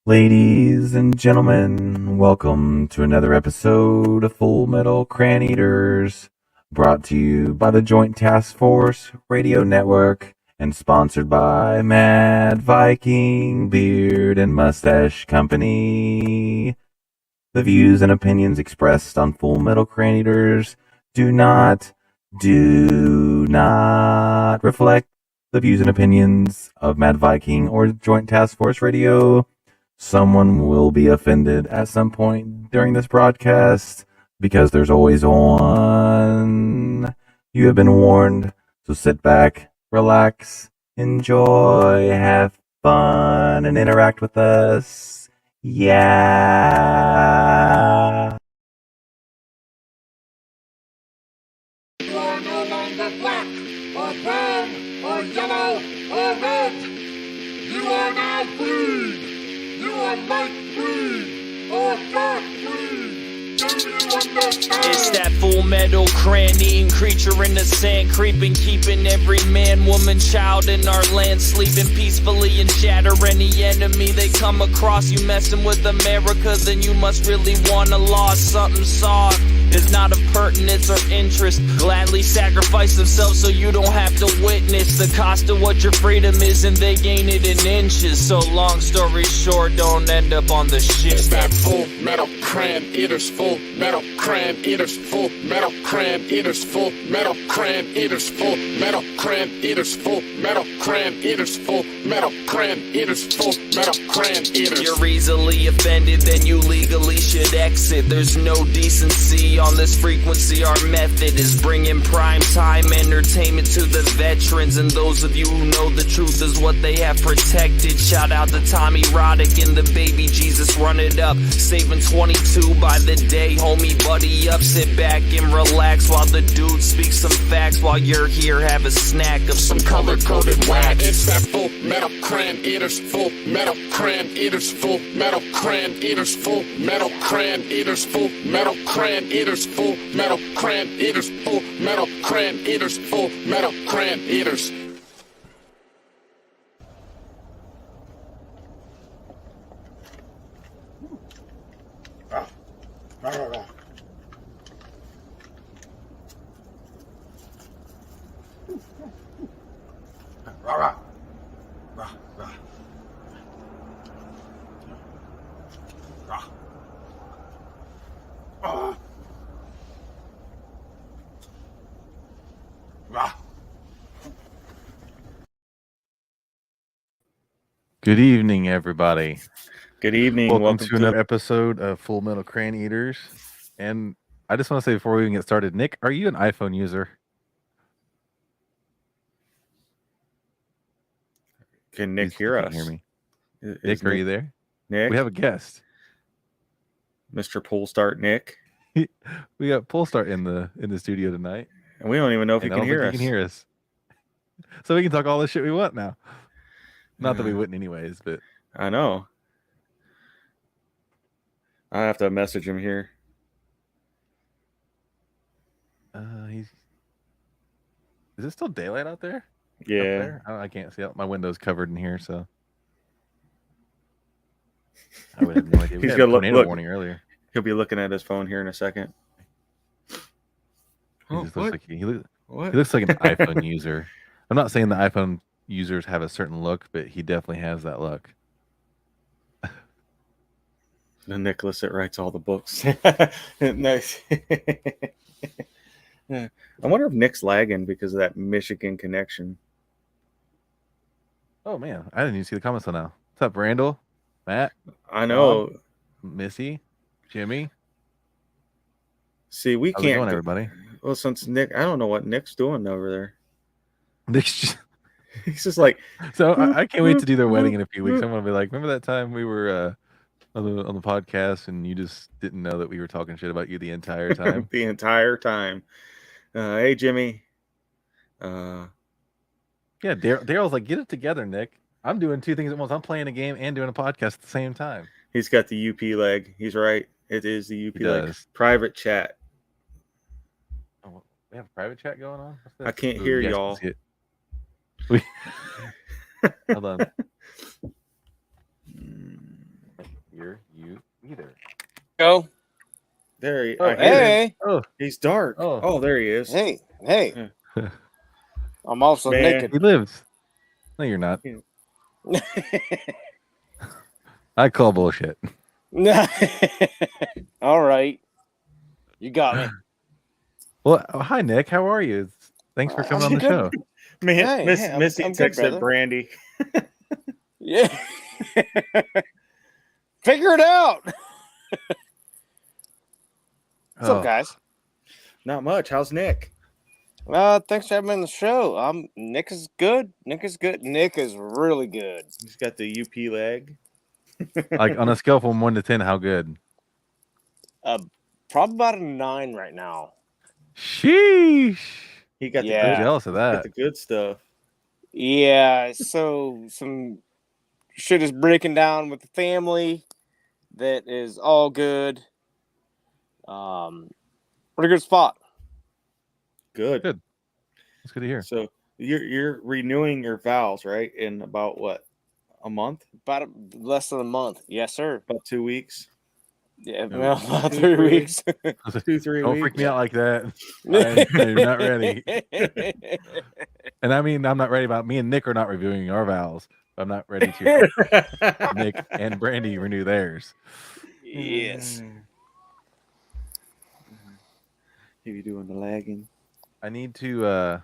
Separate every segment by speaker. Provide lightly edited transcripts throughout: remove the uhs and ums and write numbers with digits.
Speaker 1: Ladies and gentlemen, welcome to another episode of Full Metal Cran Eaters, brought to you by the Joint Task Force Radio Network and sponsored by Mad Viking Beard and Mustache Company. The views and opinions expressed on Full Metal Cran Eaters do not reflect the views and opinions of Mad Viking or Joint Task Force Radio. Someone will be offended at some point during this broadcast because there's always one. You have been warned, so sit back, relax, enjoy, have fun, and interact with us. Yeah.
Speaker 2: You are no longer black, or brown, or yellow, or red. You are now green. You are light green or dark green. Do you understand?
Speaker 3: It's that Full Metal Cran eating creature in the sand, creeping, keeping every man, woman, child in our land sleeping peacefully and shatter any enemy they come across. You messing with America, then you must really wanna lost something soft. Is not of pertinence or interest. Gladly sacrifice themselves so you don't have to witness the cost of what your freedom is, and they gain it in inches. So long story short, don't end up on the ship.
Speaker 2: It's that Full Metal Cran Eaters, Full Metal Cran Eaters, Full Metal Cran Eaters, Full Metal Cran Eaters, Full Metal Cran Eaters, Full Metal Cran Eaters, Full Metal Cran Eaters, Full Metal Cran Eaters.
Speaker 3: You're easily offended, then you legally should exit. There's no decency on this frequency. Our method is bringing prime time entertainment to the veterans, and those of you who know the truth is what they have protected. Shout out to Tommy Roddick and the baby Jesus, run it up. Saving 22 by the day, homie, buddy up. Sit back and relax while the dude speaks some facts. While you're here, have a snack of some color-coded wax.
Speaker 2: It's that Full Metal Cran Eaters, Full Metal Cran Eaters, Full Metal Cran Eaters, Full Metal Cran Eaters, Full Metal Cran Eaters, Full Metal Cran Eaters, Full Metal Cran Eaters, Full Metal Cran Eaters.
Speaker 1: Good evening, everybody.
Speaker 4: Good evening.
Speaker 1: Welcome to another episode of Full Metal Cran Eaters. And I just want to say before we even get started, Nick, are you an iPhone user?
Speaker 4: Can Nick hear us?
Speaker 1: Hear me?
Speaker 4: Is
Speaker 1: Nick, are you there?
Speaker 4: Nick,
Speaker 1: We have a guest.
Speaker 4: Mr. Pool Start Nick,
Speaker 1: We got Polestar in the studio tonight.
Speaker 4: and we don't even know if he
Speaker 1: And I
Speaker 4: can
Speaker 1: don't
Speaker 4: hear
Speaker 1: think
Speaker 4: us.
Speaker 1: he can hear us. So we can talk all the shit we want now. Not that we wouldn't anyways, but
Speaker 4: I know. I have to message him here.
Speaker 1: is it still daylight out there? Up
Speaker 4: Yeah,
Speaker 1: there? I can't see it. My window's covered in here, so I would have no idea. We
Speaker 4: He's
Speaker 1: had
Speaker 4: gonna
Speaker 1: a
Speaker 4: look-
Speaker 1: tornado
Speaker 4: look.
Speaker 1: warning earlier.
Speaker 4: he'll be looking at his phone here in a second.
Speaker 1: He just looks like he
Speaker 4: What?
Speaker 1: looks like an iPhone user. I'm not saying the iPhone users have a certain look, but he definitely has that look.
Speaker 4: The Nicholas that writes all the books. Nice. Yeah. I wonder if Nick's lagging because of that Michigan connection.
Speaker 1: Oh man, I didn't even see the comments till now. What's up, Randall, Matt,
Speaker 4: I know.
Speaker 1: Missy, Jimmy?
Speaker 4: See, we
Speaker 1: How's it
Speaker 4: can't.
Speaker 1: going, everybody?
Speaker 4: Well, since Nick, I don't know what Nick's doing over there.
Speaker 1: Nick's just-
Speaker 4: He's just like,
Speaker 1: So I can't wait to do their wedding in a few weeks. I'm gonna be like, remember that time we were on the podcast and you just didn't know that we were talking shit about you the entire time?
Speaker 4: the entire time. Hey, Jimmy. Uh,
Speaker 1: Yeah, Daryl's like, get it together, Nick. I'm doing two things at once. I'm playing a game and doing a podcast at the same time.
Speaker 4: he's got the UP leg. He's right. It is the UP
Speaker 1: He
Speaker 4: leg.
Speaker 1: does.
Speaker 4: Private chat.
Speaker 1: Oh, we have a private chat going on? What's this?
Speaker 4: I can't
Speaker 1: Ooh,
Speaker 4: hear
Speaker 1: you guys
Speaker 4: y'all.
Speaker 1: can see it. We- Hold on. hear you either.
Speaker 3: Go.
Speaker 4: There he.
Speaker 3: Oh,
Speaker 4: I hear him.
Speaker 3: hey,
Speaker 1: Oh,
Speaker 4: He's dark.
Speaker 1: Oh.
Speaker 4: Oh, there he is.
Speaker 3: hey, hey.
Speaker 4: Yeah.
Speaker 3: I'm also
Speaker 4: Man.
Speaker 3: naked.
Speaker 1: he lives. No, you're not. I call bullshit.
Speaker 3: All right. You got me.
Speaker 1: Well, hi Nick. How are you? Thanks for coming on the
Speaker 3: good.
Speaker 1: show.
Speaker 4: Man,
Speaker 3: Hey, I'm
Speaker 4: Missy
Speaker 3: good,
Speaker 4: texted
Speaker 3: brother.
Speaker 4: Brandy.
Speaker 3: Yeah. Figure it out. What's up, guys?
Speaker 4: Not much. How's Nick?
Speaker 3: Thanks for having me on the show. Nick is good. Nick is good. Nick is really good.
Speaker 4: He's got the UP leg.
Speaker 1: Like on a scale from 1 to 10, how good?
Speaker 3: Probably about a 9 right now.
Speaker 1: Sheesh.
Speaker 4: He got
Speaker 3: Yeah.
Speaker 1: I'm jealous of
Speaker 4: got
Speaker 1: that.
Speaker 4: the good stuff.
Speaker 3: Yeah, so some shit is breaking down with the family that is all good. Pretty good spot.
Speaker 4: Good.
Speaker 1: Good. That's good to hear.
Speaker 4: So you're renewing your vows, right? In about what? A month?
Speaker 3: About less than a month. Yes, sir.
Speaker 4: About 2 weeks?
Speaker 3: Yeah,
Speaker 1: No.
Speaker 3: well, about 3
Speaker 4: 3
Speaker 3: weeks.
Speaker 4: 2-3
Speaker 1: Don't
Speaker 4: weeks.
Speaker 1: freak me out like that. I'm not ready. And I mean, I'm not ready about me and Nick are not reviewing our vows. I'm not ready to Nick and Brandy renew theirs.
Speaker 3: Yes.
Speaker 4: You doing the lagging?
Speaker 1: I need you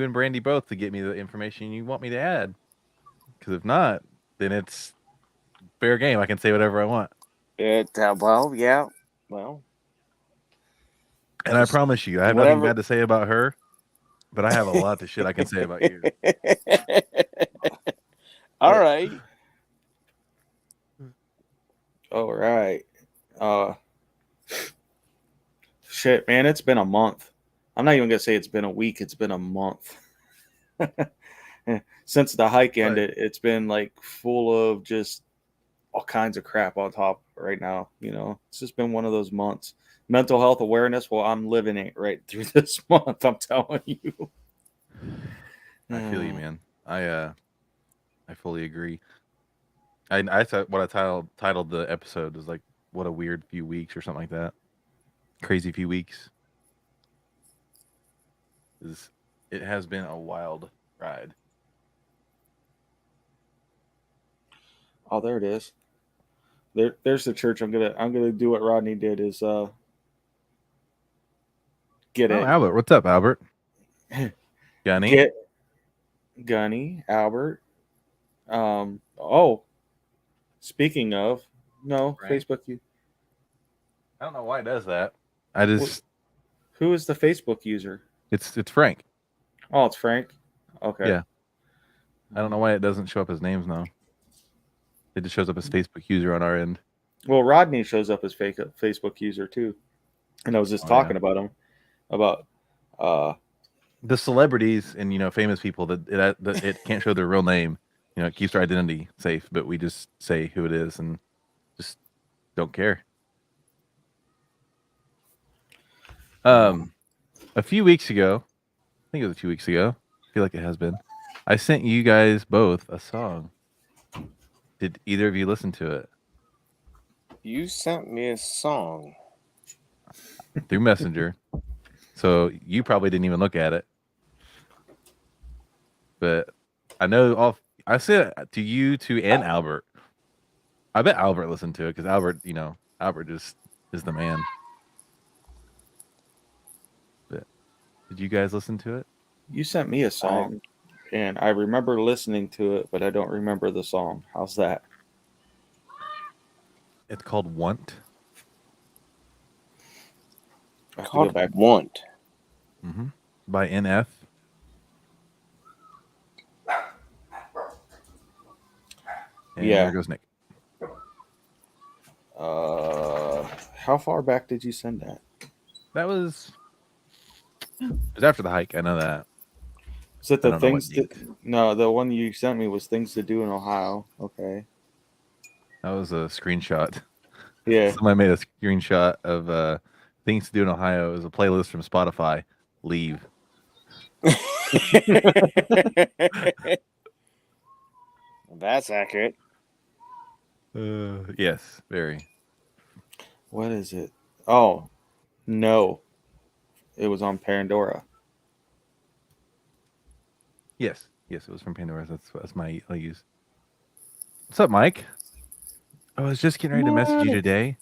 Speaker 1: and Brandy both to get me the information you want me to add. Because if not, then it's fair game. I can say whatever I want.
Speaker 3: Well, yeah. Well.
Speaker 1: And I promise you, I have nothing bad to say about her, but I have a lot of shit I can say about you.
Speaker 3: All right.
Speaker 4: All right. Shit, man, it's been a month. I'm not even gonna say it's been a week. It's been a month. Since the hike ended, it's been like full of just all kinds of crap on top right now. You know, it's just been one of those months. Mental health awareness. Well, I'm living it right through this month. I'm telling you.
Speaker 1: I feel you, man. I fully agree. I thought what I titled the episode was like, "What a weird few weeks" or something like that. Crazy few weeks. It has been a wild ride.
Speaker 4: Oh, there it is. There's the church. I'm gonna do what Rodney did. Is get it.
Speaker 1: Albert, what's up, Albert? Gunny.
Speaker 4: Get Gunny, Albert. Speaking of, no,
Speaker 1: Right.
Speaker 4: Facebook.
Speaker 1: I don't know why it does that. I just
Speaker 4: Who is the Facebook user?
Speaker 1: it's Frank.
Speaker 4: Oh, it's Frank. Okay.
Speaker 1: Yeah. I don't know why it doesn't show up as names now. It just shows up as Facebook user on our end.
Speaker 4: Well, Rodney shows up as Facebook user too, and I was just talking about him, about
Speaker 1: the celebrities and famous people that it can't show their real name. It keeps their identity safe, but we just say who it is and just don't care. A few weeks ago, I think it was a few weeks ago. I feel like it has been. I sent you guys both a song. Did either of you listen to it?
Speaker 3: You sent me a song
Speaker 1: Through Messenger. So you probably didn't even look at it. But I know I sent it to you two and Albert. I bet Albert listened to it because Albert just is the man. But did you guys listen to it?
Speaker 4: you sent me a song, and I remember listening to it, but I don't remember the song. How's that?
Speaker 1: It's called Want.
Speaker 4: I have to
Speaker 3: called
Speaker 4: go back.
Speaker 3: Want.
Speaker 1: Mm-hmm. By NF. And
Speaker 4: Yeah.
Speaker 1: there goes Nick.
Speaker 4: How far back did you send that?
Speaker 1: It was after the hike. I know that.
Speaker 4: Is it
Speaker 1: I
Speaker 4: the
Speaker 1: don't know what
Speaker 4: things that? No, the one you sent me was things to do in Ohio. Okay.
Speaker 1: That was a screenshot.
Speaker 4: Yeah.
Speaker 1: Somebody made a screenshot of things to do in Ohio. It was a playlist from Spotify. Leave.
Speaker 3: That's accurate.
Speaker 1: Yes, very.
Speaker 4: What is it? Oh, no. It was on Pandora.
Speaker 1: Yes, it was from Pandora. That's my I use. What's up, Mike? I was just getting ready to message you today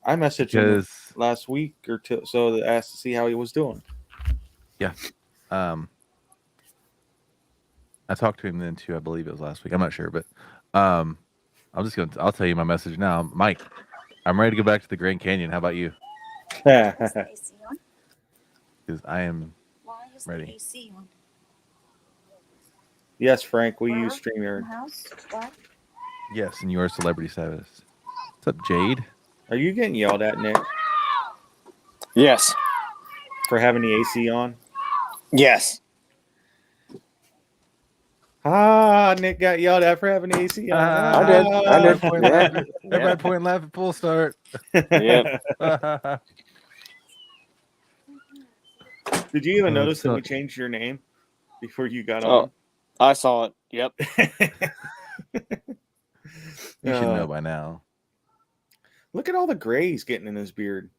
Speaker 4: I messaged him
Speaker 1: because
Speaker 4: last week or two, so I asked to see how he was doing.
Speaker 1: I talked to him then too. I believe it was last week. I'm not sure, but I'll tell you my message now, Mike. I'm ready to go back to the Grand Canyon. How about you?
Speaker 5: Is the AC on?
Speaker 1: Because I am
Speaker 5: Why is
Speaker 1: ready.
Speaker 5: the AC on?
Speaker 4: Yes, Frank, we
Speaker 5: Where?
Speaker 4: use StreamYard.
Speaker 5: In the house? What?
Speaker 1: Yes, and you are celebrity status. What's up, Jade?
Speaker 4: Are you getting yelled at, Nick,
Speaker 6: Yes.
Speaker 4: for having the AC on?
Speaker 6: Yes.
Speaker 4: Nick got yelled at for having the AC on.
Speaker 6: I did.
Speaker 1: Everybody point and
Speaker 6: Yeah.
Speaker 1: laugh. Everybody point and laugh at full start.
Speaker 6: Yep.
Speaker 4: Did you even
Speaker 1: Oh,
Speaker 4: notice that we
Speaker 1: suck.
Speaker 4: changed your name before you got
Speaker 6: Oh.
Speaker 4: on?
Speaker 6: I saw it. Yep.
Speaker 1: You should know by now.
Speaker 4: Look at all the gray he's getting in his beard.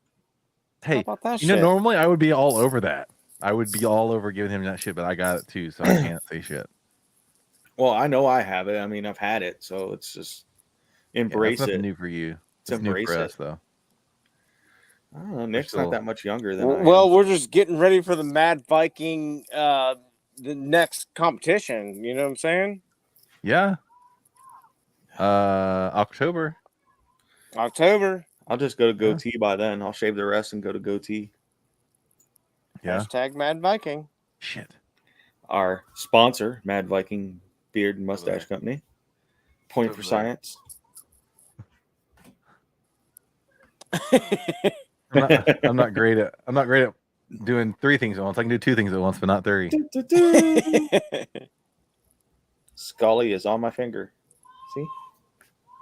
Speaker 6: How
Speaker 1: Hey,
Speaker 6: about that
Speaker 1: you know,
Speaker 6: shit?
Speaker 1: normally I would be all over that. I would be all over giving him that shit, but I got it too, so I can't say shit.
Speaker 4: Well, I know I have it. I mean, I've had it, so it's just
Speaker 1: Yeah,
Speaker 4: embrace
Speaker 1: that's nothing
Speaker 4: it.
Speaker 1: new for you.
Speaker 4: It's
Speaker 1: It's new
Speaker 4: embrace
Speaker 1: for
Speaker 4: it.
Speaker 1: us, though.
Speaker 4: I don't know. Nick's
Speaker 1: still-
Speaker 4: not that much younger than I am.
Speaker 6: Well, we're just getting ready for the Mad Viking, the next competition. You know what I'm saying?
Speaker 1: Yeah. October.
Speaker 6: October.
Speaker 4: I'll just go to goatee by then. I'll shave the rest and go to goatee.
Speaker 1: Yeah.
Speaker 6: Hashtag Mad Viking.
Speaker 1: Shit.
Speaker 4: Our sponsor, Mad Viking Beard and Mustache Company. Point for
Speaker 1: Over
Speaker 4: science.
Speaker 1: I'm not great at doing three things at once. I can do two things at once, but not three.
Speaker 4: Scully is on my finger. See?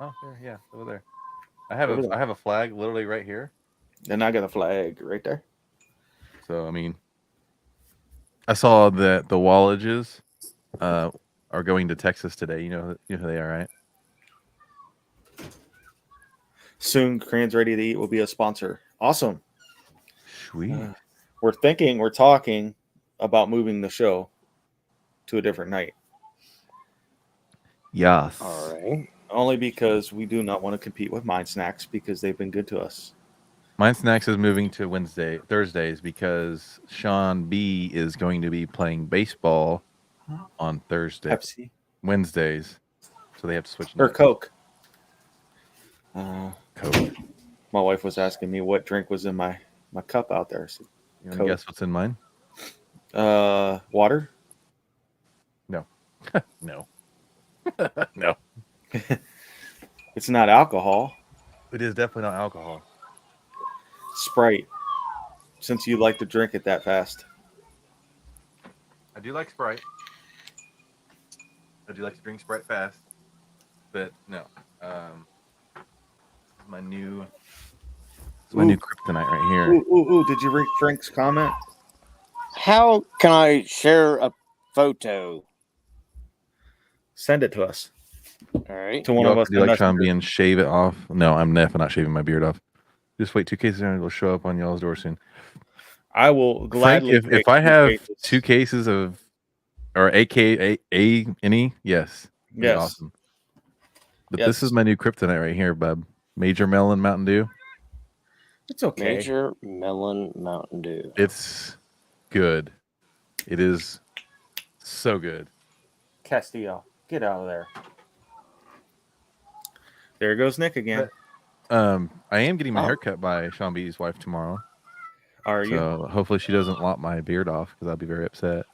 Speaker 1: Oh, there, yeah, over there. I have
Speaker 4: Over there.
Speaker 1: I have a flag literally right here.
Speaker 4: And I got a flag right there.
Speaker 1: So I mean, I saw that the Wallages are going to Texas today. You know who they are, right?
Speaker 4: Soon, Crane's Ready to Eat will be a sponsor. Awesome.
Speaker 1: Sweet.
Speaker 4: We're talking about moving the show to a different night.
Speaker 1: Yes.
Speaker 6: All right.
Speaker 4: Only because we do not want to compete with Mind Snacks because they've been good to us.
Speaker 1: Mind Snacks is moving to Thursdays because Sean B is going to be playing baseball on
Speaker 4: Pepsi
Speaker 1: Wednesdays, so they have to switch.
Speaker 4: or
Speaker 1: nights.
Speaker 4: Coke.
Speaker 1: Coke.
Speaker 4: My wife was asking me what drink was in my cup out there. So,
Speaker 1: You want to
Speaker 4: Coke.
Speaker 1: guess what's in mine?
Speaker 4: water.
Speaker 1: No. No.
Speaker 4: It's not alcohol.
Speaker 1: It is definitely not alcohol.
Speaker 4: Sprite. Since you like to drink it that fast.
Speaker 1: I do like Sprite. I do like to drink Sprite fast, but no. My new kryptonite right here.
Speaker 4: Ooh. Did you read Frank's comment?
Speaker 6: How can I share a photo?
Speaker 4: Send it to us.
Speaker 6: All right.
Speaker 4: To one
Speaker 1: You
Speaker 4: of
Speaker 1: all
Speaker 4: us.
Speaker 1: do like Sean
Speaker 4: messengers.
Speaker 1: B and shave it off. No, I'm definitely not shaving my beard off. Just wait 2 cases and it'll show up on y'all's door soon.
Speaker 4: I will
Speaker 1: Frank,
Speaker 4: gladly.
Speaker 1: if
Speaker 4: take
Speaker 1: I have
Speaker 4: cases.
Speaker 1: 2 cases of or any, yes. It'd be
Speaker 4: Yes.
Speaker 1: awesome. But
Speaker 4: Yes.
Speaker 1: this is my new kryptonite right here, bub. Major Melon Mountain Dew.
Speaker 4: It's okay.
Speaker 6: Major Melon Mountain Dew.
Speaker 1: It's good. It is so good.
Speaker 4: Castillo, get out of there. There goes Nick again.
Speaker 1: I am getting my
Speaker 6: Oh.
Speaker 1: hair cut by Sean B's wife tomorrow.
Speaker 4: Are you?
Speaker 1: So hopefully she doesn't lop my beard off because I'll be very upset.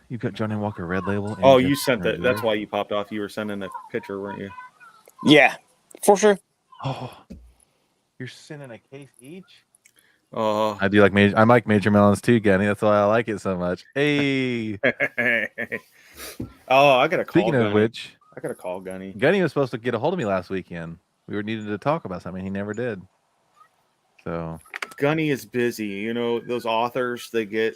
Speaker 1: You've got Johnny Walker Red Label. and
Speaker 4: Oh, you
Speaker 1: Jefferson
Speaker 4: sent that.
Speaker 1: Reserve.
Speaker 4: That's why you popped off. You were sending a picture, weren't you?
Speaker 6: Yeah, for sure.
Speaker 1: Oh, you're sending a case each?
Speaker 4: Oh.
Speaker 1: I do like I like Major Melons too, Ganny. That's why I like it so much. Hey,
Speaker 4: Oh, I got to call.
Speaker 1: speaking of
Speaker 4: Gunny.
Speaker 1: which,
Speaker 4: I got to call Gunny.
Speaker 1: Gunny was supposed to get a hold of me last weekend. We were needed to talk about something. He never did. So
Speaker 4: Gunny is busy. You know those authors. They get.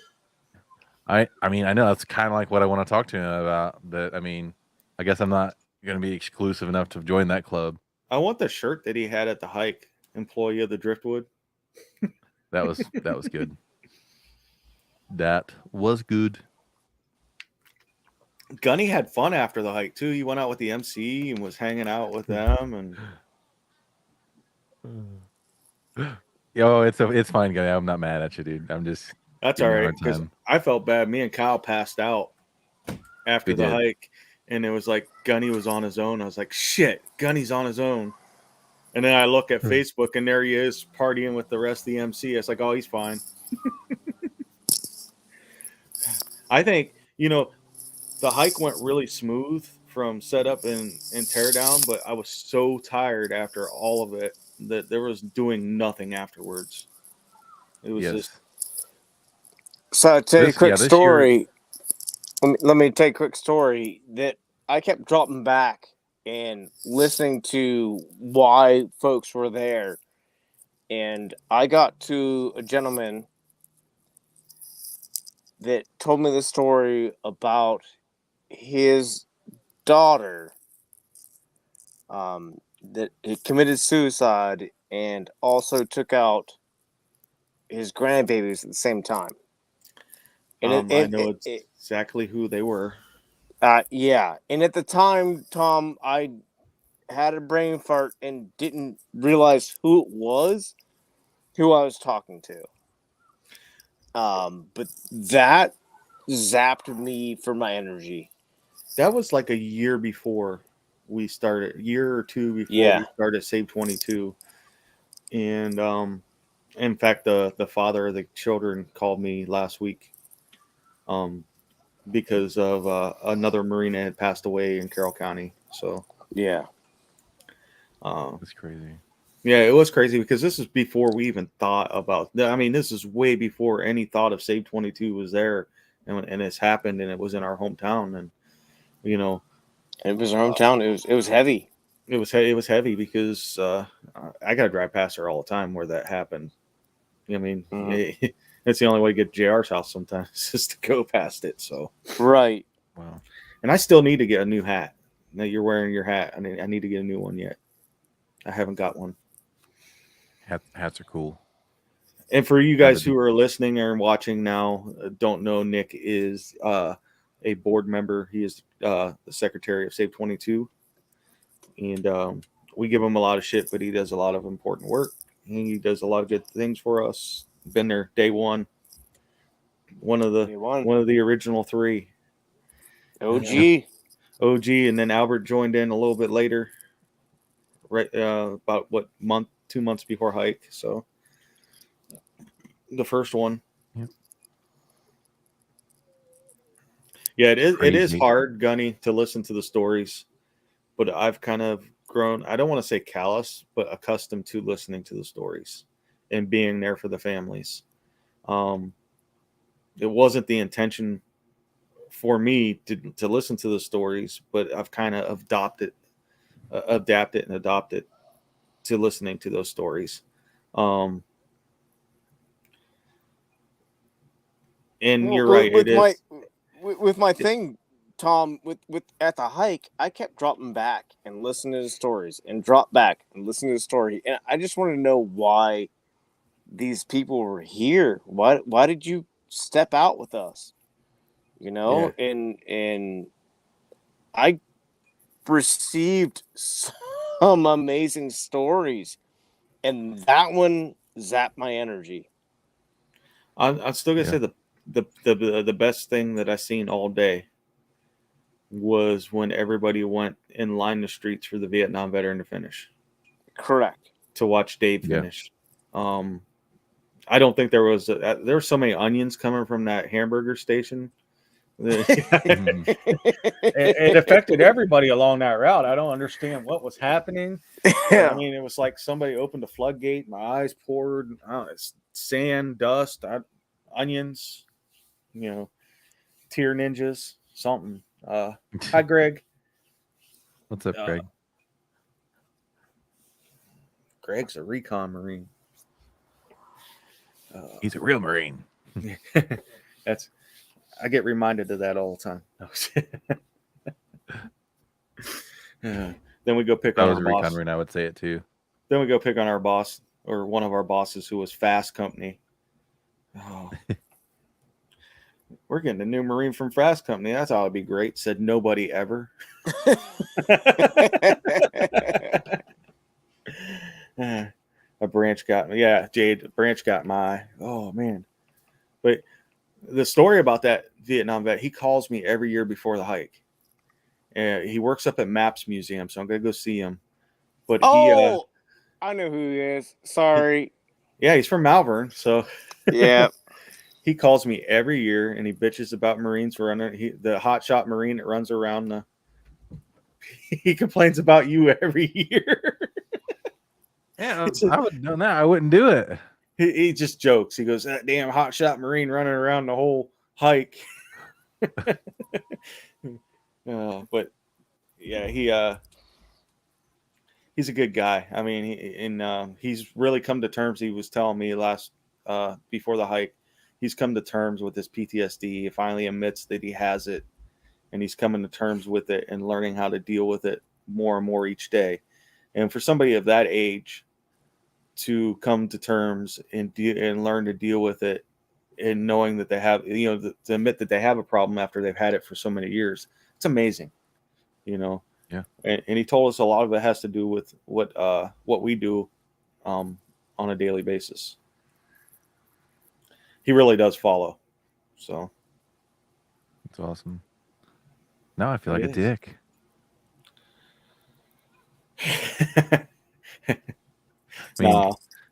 Speaker 1: I mean, I know that's kind of like what I want to talk to him about. But I mean, I guess I'm not You're gonna be exclusive enough to join that club.
Speaker 4: I want the shirt that he had at the hike, employee of the Driftwood.
Speaker 1: That was good. That was good.
Speaker 4: Gunny had fun after the hike too. He went out with the MC and was hanging out with them, and
Speaker 1: Yo, it's fine, guy. I'm not mad at you, dude. I'm just
Speaker 4: that's all
Speaker 1: giving you a
Speaker 4: right
Speaker 1: hard
Speaker 4: because
Speaker 1: time.
Speaker 4: I felt bad. Me and Kyle passed out after
Speaker 1: We
Speaker 4: the
Speaker 1: did.
Speaker 4: hike, and it was like Gunny was on his own. I was like, shit, Gunny's on his own. And then I look at Facebook, and there he is partying with the rest of the MC. It's like, oh, he's fine. I think, the hike went really smooth from setup and tear down, but I was so tired after all of it that there was doing nothing afterwards. It was
Speaker 1: Yes.
Speaker 4: just
Speaker 6: So I'll tell you a quick
Speaker 1: this year-
Speaker 6: story. Let me tell you a quick story that I kept dropping back and listening to why folks were there. And I got to a gentleman that told me the story about his daughter that he committed suicide and also took out his grandbabies at the same time. And
Speaker 4: I know exactly who they were.
Speaker 6: Yeah. And at the time, Tom, I had a brain fart and didn't realize who it was, who I was talking to. But that zapped me for my energy.
Speaker 4: That was like a year before we started, year or two before we started Save 22. And in fact, the father of the children called me last week because of another Marine that had passed away in Carroll County. So
Speaker 6: yeah,
Speaker 1: That's crazy.
Speaker 4: yeah, it was crazy because this is before we even thought about. I mean, this is way before any thought of Save 22 was there, and it's happened, and it was in our hometown, and
Speaker 6: it was our hometown. It was heavy.
Speaker 4: It was heavy because I got to drive past her all the time where that happened. I mean, it's the only way to get to JR's house sometimes is to go past it. So
Speaker 6: right.
Speaker 1: Wow.
Speaker 4: And I still need to get a new hat. Now you're wearing your hat. I need to get a new one yet. I haven't got one.
Speaker 1: Hats are cool.
Speaker 4: And for you guys who are listening or watching now, don't know, Nick is a board member. He is the secretary of Save 22. And we give him a lot of shit, but he does a lot of important work. He does a lot of good things for us. Been there day one. One of the original three.
Speaker 6: OG.
Speaker 4: OG, and then Albert joined in a little bit later. Right, about 2 months before hike. So the first one.
Speaker 1: Yep.
Speaker 4: Yeah, it is.
Speaker 1: Crazy.
Speaker 4: It is hard, Gunny, to listen to the stories, but I've kind of grown. I don't want to say callous, but accustomed to listening to the stories and being there for the families. It wasn't the intention for me to listen to the stories, but I've kind of adapted to listening to those stories. And you're right.
Speaker 6: With my thing, Tom, with at the hike, I kept dropping back and listening to the stories and drop back and listen to the story. And I just wanted to know why these people were here. Why did you step out with us?
Speaker 4: Yeah.
Speaker 6: And I received some amazing stories, and that one zapped my energy.
Speaker 4: I'm still gonna say the best thing that I seen all day was when everybody went and lined the streets for the Vietnam veteran to finish.
Speaker 6: Correct.
Speaker 4: To watch Dave finish. I don't think there were so many onions coming from that hamburger station. It affected everybody along that route. I don't understand what was happening.
Speaker 6: Yeah.
Speaker 4: I mean, it was like somebody opened a floodgate. My eyes poured. I don't know, it's sand, dust, onions. Tear ninjas, something. Hi, Greg.
Speaker 1: What's up, Greg?
Speaker 4: Greg's a recon Marine.
Speaker 1: He's a real Marine.
Speaker 4: I get reminded of that all the time. Then we go pick
Speaker 1: If I
Speaker 4: on
Speaker 1: was
Speaker 4: our
Speaker 1: a
Speaker 4: boss.
Speaker 1: recon marine, I would say it too.
Speaker 4: Then we go pick on our boss or one of our bosses who was Fast Company. Oh. We're getting a new Marine from Fast Company. That's ought to be great. Said nobody ever. A branch got me. Yeah, Jade, a branch got my. Oh, man. But the story about that Vietnam vet, he calls me every year before the hike. He works up at Maps Museum, so I'm going to go see him. But
Speaker 6: Oh, I know who he is. Sorry.
Speaker 4: yeah, he's from Malvern, so
Speaker 6: Yeah.
Speaker 4: he calls me every year and he bitches about Marines running. The hotshot Marine that runs around he complains about you every year.
Speaker 1: Yeah, I would have done that. I wouldn't do it.
Speaker 4: He just jokes. He goes, that damn hotshot Marine running around the whole hike. But yeah, he's a good guy. I mean, he's really come to terms. He was telling me before the hike, he's come to terms with his PTSD. He finally admits that he has it, and he's coming to terms with it and learning how to deal with it more and more each day. And for somebody of that age to come to terms and learn to deal with it, and knowing that they have, to admit that they have a problem after they've had it for so many years, it's amazing, Yeah. And he told us a lot of it has to do with what we do on a daily basis. He really does follow. So
Speaker 1: That's awesome. Now I feel like a dick.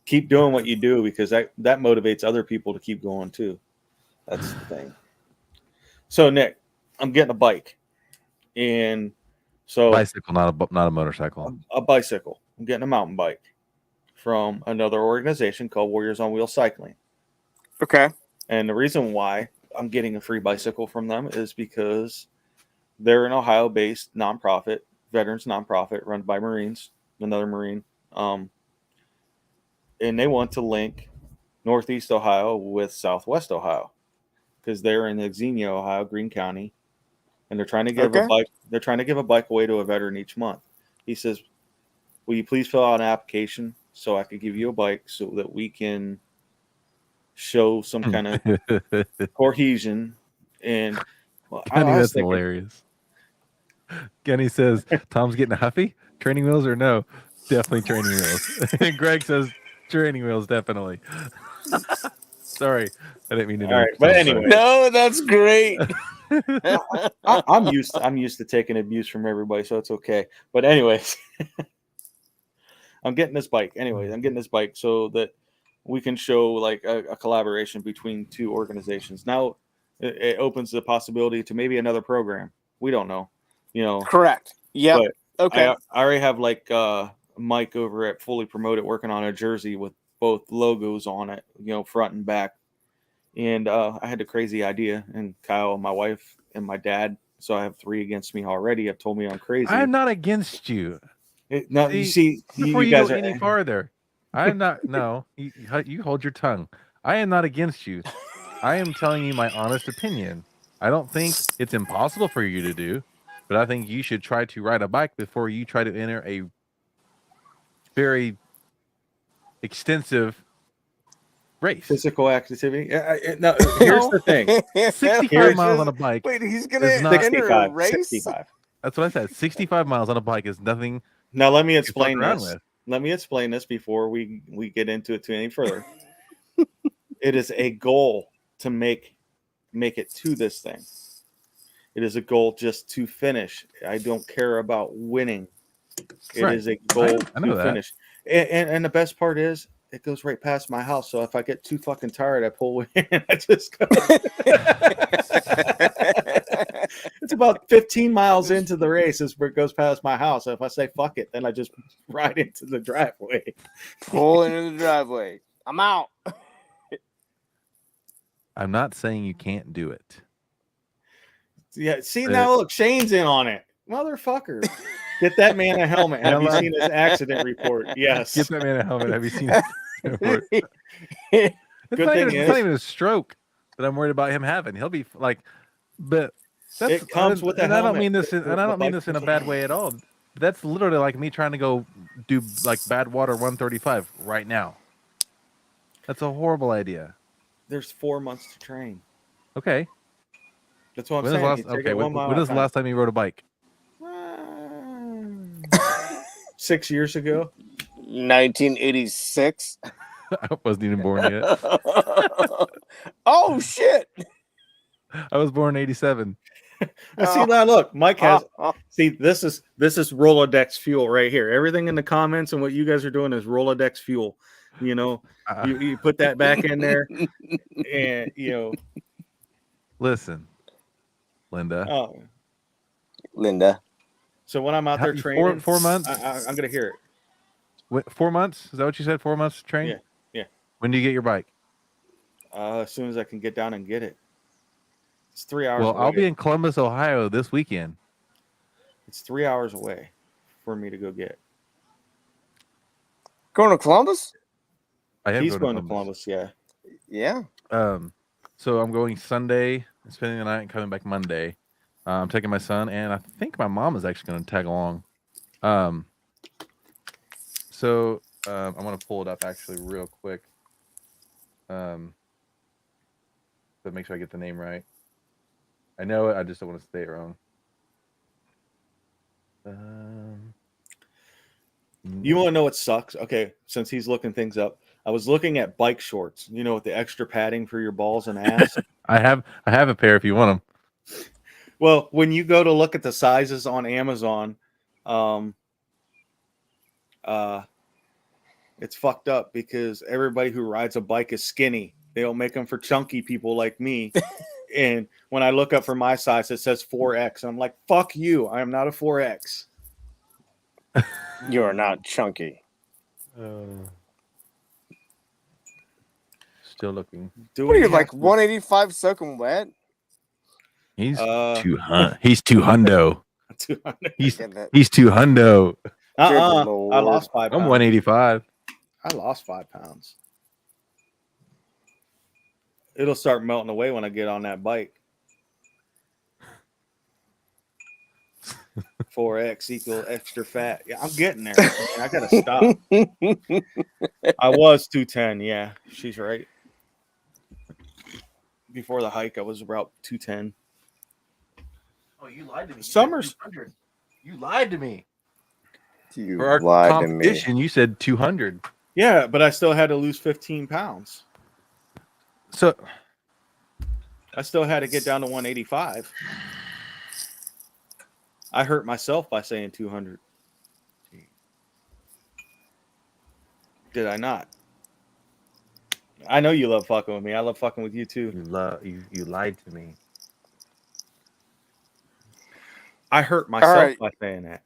Speaker 4: Keep doing what you do, because that motivates other people to keep going too. That's the thing. So Nick, I'm getting a bike, and so
Speaker 1: bicycle, not a motorcycle.
Speaker 4: A bicycle. I'm getting a mountain bike from another organization called Warriors on Wheels Cycling.
Speaker 6: Okay.
Speaker 4: And the reason why I'm getting a free bicycle from them is because they're an Ohio-based nonprofit, veterans nonprofit run by Marines, another Marine. And they want to link Northeast Ohio with Southwest Ohio, because they're in Xenia, Ohio, Greene County, and they're trying to give a bike. They're trying to give a bike away to a veteran each month. He says, "Will you please fill out an application so I could give you a bike so that we can show some kind of cohesion?" And
Speaker 1: Kenny, that's hilarious. Kenny says, "Tom's getting a huffy. Training wheels or no? Definitely training wheels." And Greg says, "Training wheels, definitely." Sorry, I didn't mean to.
Speaker 4: All right, but anyway,
Speaker 6: no, that's great.
Speaker 4: I'm used to taking abuse from everybody, so it's okay. But anyways, I'm getting this bike. Anyways, I'm getting this bike so that we can show like a collaboration between two organizations. Now it opens the possibility to maybe another program. We don't know,
Speaker 6: Correct. Yeah. Okay.
Speaker 4: I already have like Mike over at Fully Promoted working on a jersey with both logos on it, front and back. And I had a crazy idea, and Kyle, my wife, and my dad. So I have 3 against me already. Have told me I'm crazy.
Speaker 1: I'm not against you.
Speaker 4: You see,
Speaker 1: before you
Speaker 4: guys
Speaker 1: go
Speaker 4: are
Speaker 1: any farther, I'm not. No, you hold your tongue. I am not against you. I am telling you my honest opinion. I don't think it's impossible for you to do, but I think you should try to ride a bike before you try to enter a very extensive race.
Speaker 4: Physical activity. No, here's the thing.
Speaker 1: 65 miles on a bike.
Speaker 6: Wait, he's gonna
Speaker 1: not-
Speaker 6: enter a race?
Speaker 4: 65.
Speaker 1: That's what I said. 65 miles on a bike is nothing.
Speaker 4: Now let me explain
Speaker 1: fuck around
Speaker 4: this.
Speaker 1: with.
Speaker 4: Let me explain this before we get into it any further. It is a goal to make it to this thing. It is a goal just to finish. I don't care about winning. It
Speaker 1: Right.
Speaker 4: is a goal
Speaker 1: I know
Speaker 4: to
Speaker 1: that.
Speaker 4: finish. And the best part is it goes right past my house. So if I get too fucking tired, I pull in and I just go. It's about 15 miles into the race is where it goes past my house. So if I say fuck it, then I just ride into the driveway.
Speaker 6: Pull into the driveway. I'm out.
Speaker 1: I'm not saying you can't do it.
Speaker 4: Yeah, see now look, Shane's in on it. Motherfucker. Get that man a helmet. Have you seen his accident report? Yes.
Speaker 1: Get that man a helmet. Have you seen it?
Speaker 4: Good thing
Speaker 1: It's not even a stroke that I'm worried about him having. He'll be like, but that's,
Speaker 4: It comes with a
Speaker 1: and I don't
Speaker 4: helmet.
Speaker 1: mean this. And I don't mean this in a bad way at all.
Speaker 7: That's literally like me trying to go do like Badwater 135 right now. That's a horrible idea.
Speaker 4: There's 4 months to train.
Speaker 7: Okay.
Speaker 4: That's what I'm
Speaker 7: When was
Speaker 4: saying.
Speaker 7: last?
Speaker 4: You take
Speaker 7: Okay.
Speaker 4: it
Speaker 7: When
Speaker 4: 1 mile
Speaker 7: was the
Speaker 4: at a
Speaker 7: last time you rode a bike?
Speaker 4: time. 6 years ago.
Speaker 6: 1986.
Speaker 7: I wasn't even born yet.
Speaker 6: Oh shit!
Speaker 7: I was born in '87.
Speaker 4: See now, look, Mike has. See, this is Rolodex fuel right here. Everything in the comments and what you guys are doing is Rolodex fuel. You know, you put that back in there, and
Speaker 7: Listen, Linda.
Speaker 4: Oh,
Speaker 6: Linda.
Speaker 4: so when I'm out there
Speaker 7: How-
Speaker 4: training,
Speaker 7: 4 months?
Speaker 4: I'm gonna hear it.
Speaker 7: Wait, 4 months? Is that what you said? 4 months to train?
Speaker 4: Yeah, yeah.
Speaker 7: When do you get your bike?
Speaker 4: As soon as I can get down and get it. It's 3 hours.
Speaker 7: Well,
Speaker 4: away.
Speaker 7: I'll be in Columbus, Ohio this weekend.
Speaker 4: It's 3 hours away for me to go get.
Speaker 6: Going to Columbus?
Speaker 7: I am
Speaker 4: He's going to Columbus. Yeah.
Speaker 6: Yeah.
Speaker 7: So I'm going Sunday, spending the night, and coming back Monday. I'm taking my son, and I think my mom is actually going to tag along. So I'm going to pull it up actually real quick. So make sure I get the name right. I know it. I just don't want to say it wrong.
Speaker 4: You want to know what sucks? Okay, since he's looking things up, I was looking at bike shorts. You know, with the extra padding for your balls and ass.
Speaker 7: I have a pair if you want them.
Speaker 4: Well, when you go to look at the sizes on Amazon, it's fucked up because everybody who rides a bike is skinny. They don't make them for chunky people like me. And when I look up for my size, it says 4X. I'm like, fuck you. I am not a 4X.
Speaker 6: You are not chunky.
Speaker 7: Still looking.
Speaker 6: What are you, like 185 soaking wet?
Speaker 7: He's
Speaker 4: Uh,
Speaker 7: he's too hundo.
Speaker 4: 200.
Speaker 7: He's
Speaker 6: Get that.
Speaker 7: he's too hundo.
Speaker 4: I
Speaker 6: Lord.
Speaker 4: lost 5
Speaker 7: I'm
Speaker 4: pounds.
Speaker 7: 185.
Speaker 4: I lost 5 pounds. It'll start melting away when I get on that bike. 4X equal extra fat. Yeah, I'm getting there. I gotta stop. I was 210. Yeah, she's right. Before the hike, I was about 210.
Speaker 7: Oh, you lied to me.
Speaker 4: Summers.
Speaker 7: You lied to me.
Speaker 6: You
Speaker 7: For our
Speaker 6: lied to me.
Speaker 7: competition, you said 200.
Speaker 4: Yeah, but I still had to lose 15 pounds.
Speaker 7: So
Speaker 4: I still had to get down to 185. I hurt myself by saying 200. Did I not? I know you love fucking with me. I love fucking with you too.
Speaker 7: you lied to me.
Speaker 4: I hurt myself
Speaker 6: right.
Speaker 4: by saying that.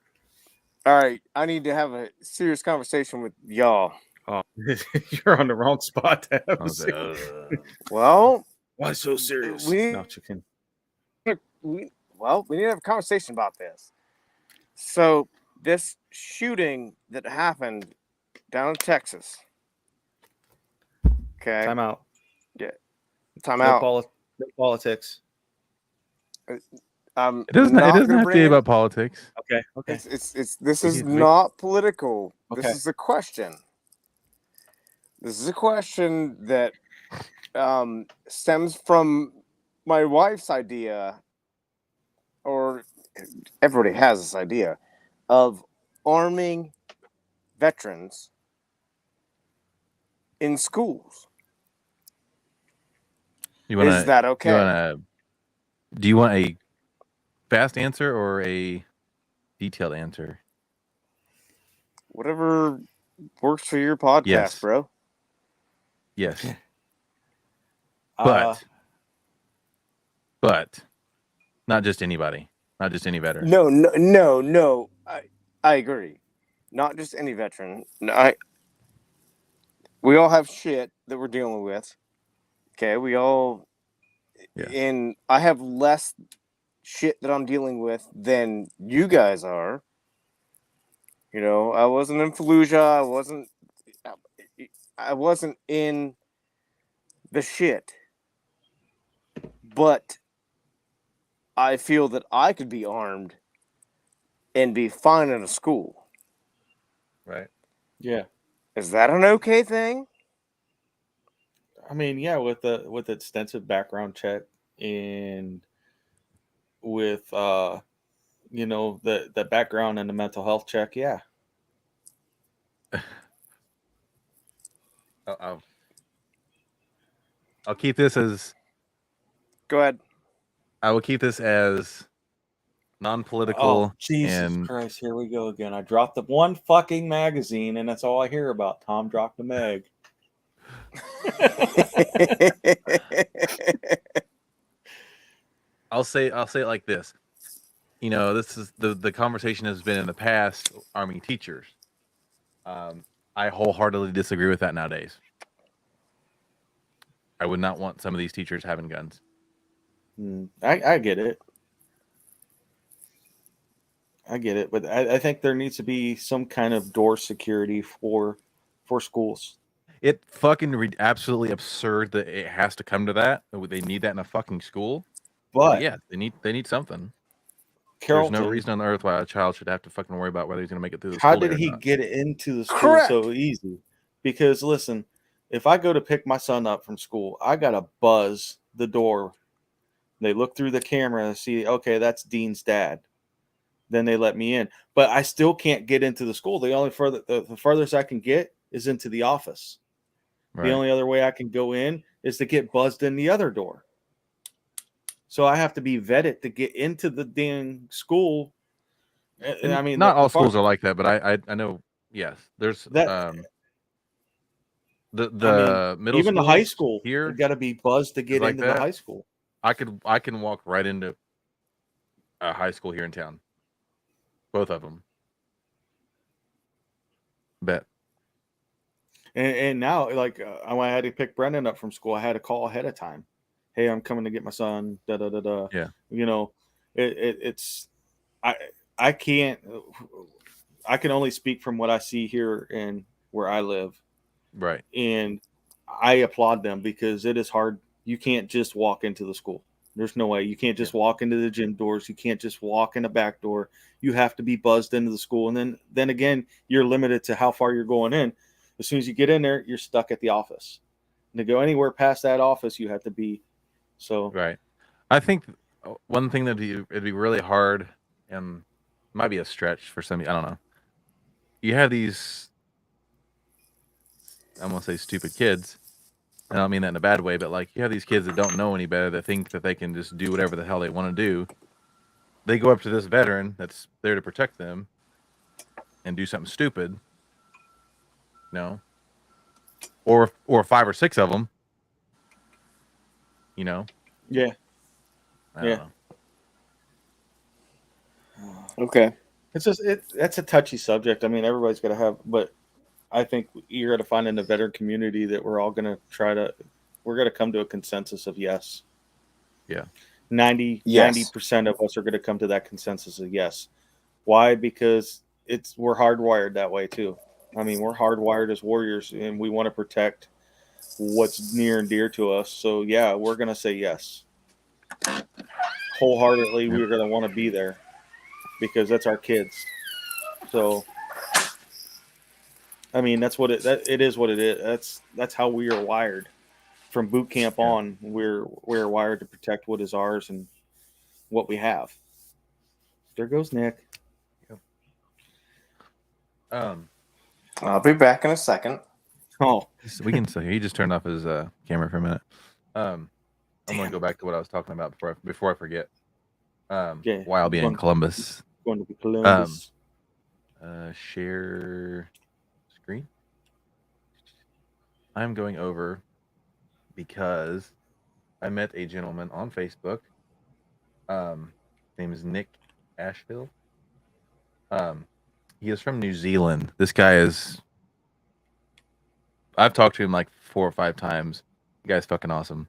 Speaker 6: All right. I need to have a serious conversation with y'all.
Speaker 4: Oh, you're on the wrong spot to have
Speaker 7: I
Speaker 4: a
Speaker 7: was
Speaker 4: serious-
Speaker 6: Well,
Speaker 4: Why so serious?
Speaker 6: We-
Speaker 4: No, chicken.
Speaker 6: we need to have a conversation about this. So this shooting that happened down in Texas. Okay.
Speaker 4: Time out.
Speaker 6: Time
Speaker 4: No,
Speaker 6: out.
Speaker 4: no politics.
Speaker 7: It doesn't have to be about politics.
Speaker 4: Okay. Okay.
Speaker 6: It's this
Speaker 7: We
Speaker 6: is
Speaker 7: need to make-
Speaker 6: not political.
Speaker 4: Okay.
Speaker 6: This is a question. This is a question that stems from my wife's idea, or everybody has this idea of arming veterans in schools.
Speaker 7: You want
Speaker 6: Is that okay?
Speaker 7: Do you want a fast answer or a detailed answer?
Speaker 6: Whatever works for your podcast,
Speaker 7: Yes.
Speaker 6: bro.
Speaker 7: Yes.
Speaker 4: Uh,
Speaker 7: But not just anybody. Not just any veteran.
Speaker 6: No. I agree. Not just any veteran. No, we all have shit that we're dealing with. Okay, we all.
Speaker 7: Yes.
Speaker 6: And I have less shit that I'm dealing with than you guys are. You know, I wasn't in Fallujah. I wasn't in the shit. But I feel that I could be armed and be fine in a school.
Speaker 7: Right.
Speaker 4: Yeah.
Speaker 6: Is that an okay thing?
Speaker 4: I mean, yeah, with extensive background check and with the background and the mental health check, yeah.
Speaker 7: I'll keep this as
Speaker 6: Go ahead.
Speaker 7: I will keep this as non-political
Speaker 4: Oh, Jesus
Speaker 7: and
Speaker 4: Christ, here we go again. I dropped the one fucking magazine and that's all I hear about. Tom dropped the mag.
Speaker 7: I'll say it like this. You know, this is the conversation has been in the past arming teachers. I wholeheartedly disagree with that nowadays. I would not want some of these teachers having guns.
Speaker 4: I get it. I get it, but I think there needs to be some kind of door security for schools.
Speaker 7: It fucking absolutely absurd that it has to come to that. They need that in a fucking school.
Speaker 4: But
Speaker 7: yeah, they need something.
Speaker 4: Carrollton,
Speaker 7: There's no reason on earth why a child should have to fucking worry about whether he's going to make it through the
Speaker 4: how
Speaker 7: school day
Speaker 4: did
Speaker 7: or
Speaker 4: he
Speaker 7: not.
Speaker 4: get into the school
Speaker 6: Correct.
Speaker 4: so easy? Because listen, if I go to pick my son up from school, I gotta buzz the door. They look through the camera and see, okay, that's Dean's dad. Then they let me in, but I still can't get into the school. The only the furthest I can get is into the office.
Speaker 7: Right.
Speaker 4: The only other way I can go in is to get buzzed in the other door. So I have to be vetted to get into the damn school. And I mean,
Speaker 7: not all schools are like that, but I know. Yes, there's
Speaker 4: that.
Speaker 7: The middle
Speaker 4: even the high school
Speaker 7: here,
Speaker 4: you got to be buzzed to get
Speaker 7: like
Speaker 4: into
Speaker 7: that.
Speaker 4: the high school.
Speaker 7: I can walk right into a high school here in town. Both of them. Bet.
Speaker 4: And now, like, when I had to pick Brendan up from school, I had to call ahead of time. Hey, I'm coming to get my son. Da da da da.
Speaker 7: Yeah.
Speaker 4: You know, it's I can't. I can only speak from what I see here and where I live.
Speaker 7: Right.
Speaker 4: And I applaud them because it is hard. You can't just walk into the school. There's no way. You can't just walk into the gym doors. You can't just walk in the back door. You have to be buzzed into the school. And then again, you're limited to how far you're going in. As soon as you get in there, you're stuck at the office. And to go anywhere past that office, you have to be. So
Speaker 7: right. I think one thing that it'd be really hard and might be a stretch for some. I don't know. You have these, I'm gonna say stupid kids. I don't mean that in a bad way, but like you have these kids that don't know any better, that think that they can just do whatever the hell they want to do. They go up to this veteran that's there to protect them and do something stupid. No. Or 5 or 6 of them. You know.
Speaker 4: Yeah.
Speaker 7: I don't know.
Speaker 6: Okay.
Speaker 4: It's just that's a touchy subject. I mean, everybody's got to have, but I think you're going to find in the veteran community that we're all going to we're going to come to a consensus of yes.
Speaker 7: Yeah.
Speaker 4: 90% of us are going to come to that consensus of yes. Why? Because we're hardwired that way too. I mean, we're hardwired as warriors and we want to protect what's near and dear to us. So yeah, we're going to say yes. Wholeheartedly, we're going to want to be there because that's our kids. So I mean, that's what it is what it is. That's how we are wired. From boot camp on, we're wired to protect what is ours and what we have. There goes Nick.
Speaker 6: I'll be back in a second.
Speaker 4: Oh,
Speaker 7: we can say he just turned off his camera for a minute. I'm gonna go back to what I was talking about before I forget. Why I'll be in Columbus.
Speaker 4: Going to be Columbus.
Speaker 7: Share screen. I'm going over because I met a gentleman on Facebook. His name is Nick Asheville. He is from New Zealand. This guy is. I've talked to him like 4 or 5 times. The guy's fucking awesome.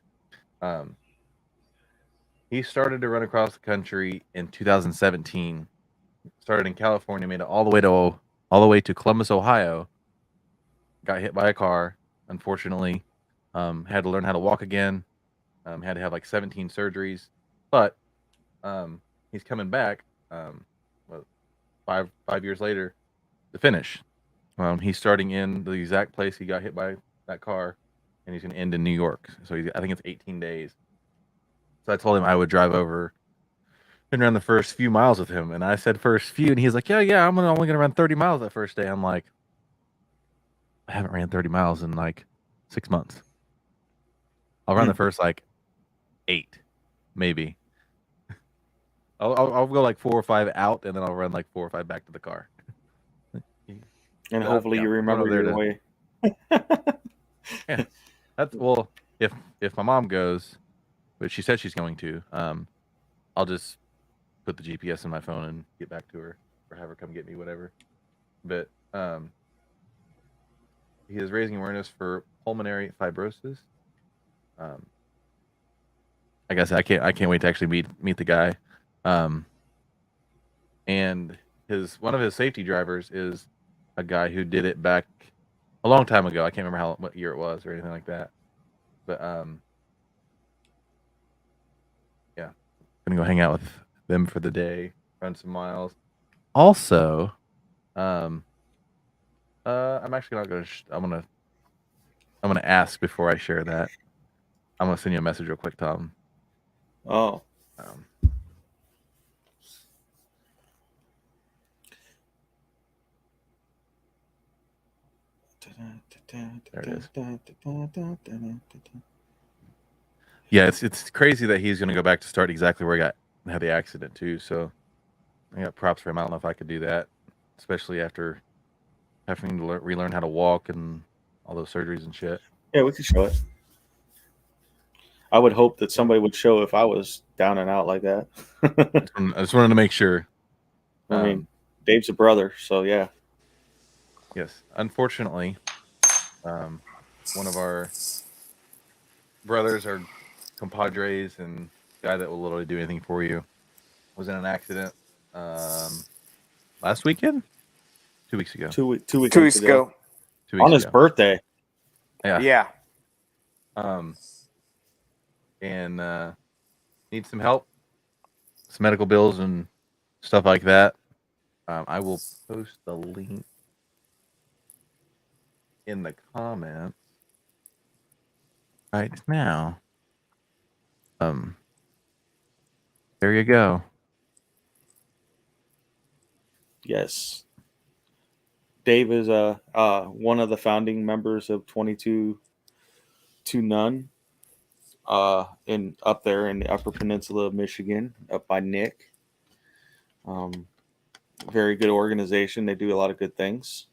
Speaker 7: He started to run across the country in 2017. Started in California, made it all the way to Columbus, Ohio. Got hit by a car, unfortunately. Had to learn how to walk again. Had to have like 17 surgeries, but he's coming back. five years later to finish. He's starting in the exact place he got hit by that car, and he's going to end in New York. So I think it's 18 days. So I told him I would drive over and run the first few miles with him. And I said first few, and he's like, yeah, I'm only going to run 30 miles that first day. I'm like, I haven't ran 30 miles in like 6 months. I'll run the first like 8, maybe. I'll go like 4 or 5 out, and then I'll run like 4 or 5 back to the car.
Speaker 4: And hopefully you remember your way.
Speaker 7: Yeah, that's well. If my mom goes, but she said she's going to, I'll just put the GPS in my phone and get back to her, or have her come get me, whatever. But he is raising awareness for pulmonary fibrosis. Like I said, I can't wait to actually meet the guy. And one of his safety drivers is a guy who did it back a long time ago. I can't remember what year it was or anything like that. But yeah, gonna go hang out with them for the day, run some miles. Also, I'm actually not gonna. I'm gonna ask before I share that. I'm gonna send you a message real quick, Tom.
Speaker 4: Oh.
Speaker 7: There it is. Yeah, it's crazy that he's gonna go back to start exactly where he had the accident too. So I got props for him. I don't know if I could do that, especially after having to relearn how to walk and all those surgeries and shit.
Speaker 4: Yeah, we could show it. I would hope that somebody would show if I was down and out like that.
Speaker 7: I just wanted to make sure.
Speaker 4: I mean, Dave's a brother, so yeah.
Speaker 7: Yes. Unfortunately, one of our brothers or compadres and guy that will literally do anything for you was in an accident last weekend? 2 weeks ago.
Speaker 4: 2 weeks
Speaker 6: 2 weeks ago.
Speaker 7: 2 weeks
Speaker 4: on his
Speaker 7: ago.
Speaker 4: birthday.
Speaker 6: Yeah.
Speaker 7: And need some help, some medical bills and stuff like that. I will post the link in the comments right now. There you go.
Speaker 4: Yes. Dave is one of the founding members of 22 to None up there in the Upper Peninsula of Michigan, up by Nick. Very good organization. They do a lot of good things.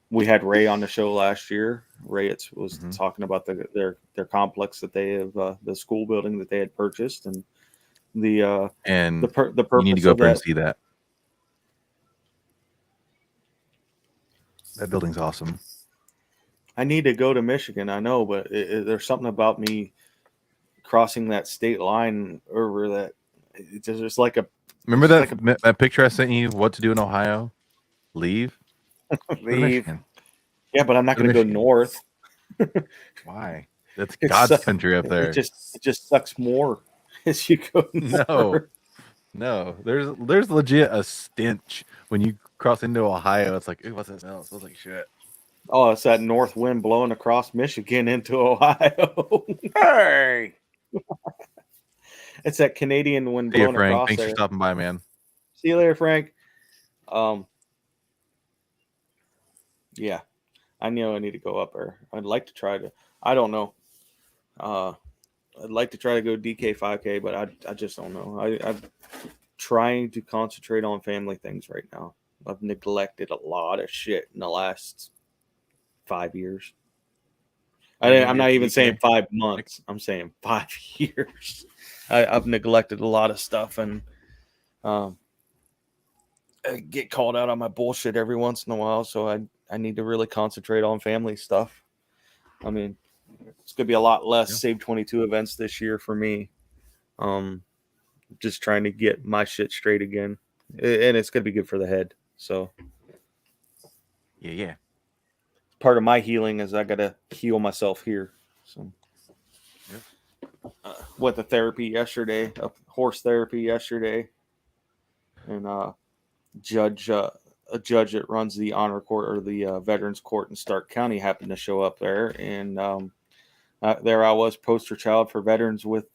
Speaker 4: We had Ray on the show last year. Ray was talking about their complex that they have, the school building that they had purchased, and the purpose.
Speaker 7: You need to go
Speaker 4: up
Speaker 7: there and see that. That building's awesome.
Speaker 4: I need to go to Michigan. I know, but there's something about me crossing that state line over that. It's just like a.
Speaker 7: Remember that picture I sent you? What to do in Ohio? Leave.
Speaker 6: Leave.
Speaker 4: Yeah, but I'm not going to go north.
Speaker 7: Why? That's God's country up there.
Speaker 4: It just sucks more as you go north.
Speaker 7: No. There's legit a stench when you cross into Ohio. It's like, ooh, what's that smell? It smells like shit.
Speaker 4: Oh, it's that north wind blowing across Michigan into Ohio.
Speaker 6: Hey.
Speaker 4: It's that Canadian wind
Speaker 7: See you,
Speaker 4: blowing
Speaker 7: Frank.
Speaker 4: across
Speaker 7: Thanks
Speaker 4: there.
Speaker 7: for stopping by, man.
Speaker 4: See you later, Frank. Yeah, I know I need to go up there. I'd like to try to. I don't know. I'd like to try to go DK 5K, but I just don't know. I'm trying to concentrate on family things right now. I've neglected a lot of shit in the last 5 years. I'm not even saying 5 months. I'm saying 5 years. I've neglected a lot of stuff, and I get called out on my bullshit every once in a while. So I need to really concentrate on family stuff. I mean, it's going to be a lot less Save 22 events this year for me. Just trying to get my shit straight again, and it's going to be good for the head. So,
Speaker 7: yeah.
Speaker 4: Part of my healing is I got to heal myself here. So, went to therapy yesterday, horse therapy yesterday, and judge, a judge that runs the honor court or the veterans court in Stark County happened to show up there, and there I was, poster child for veterans with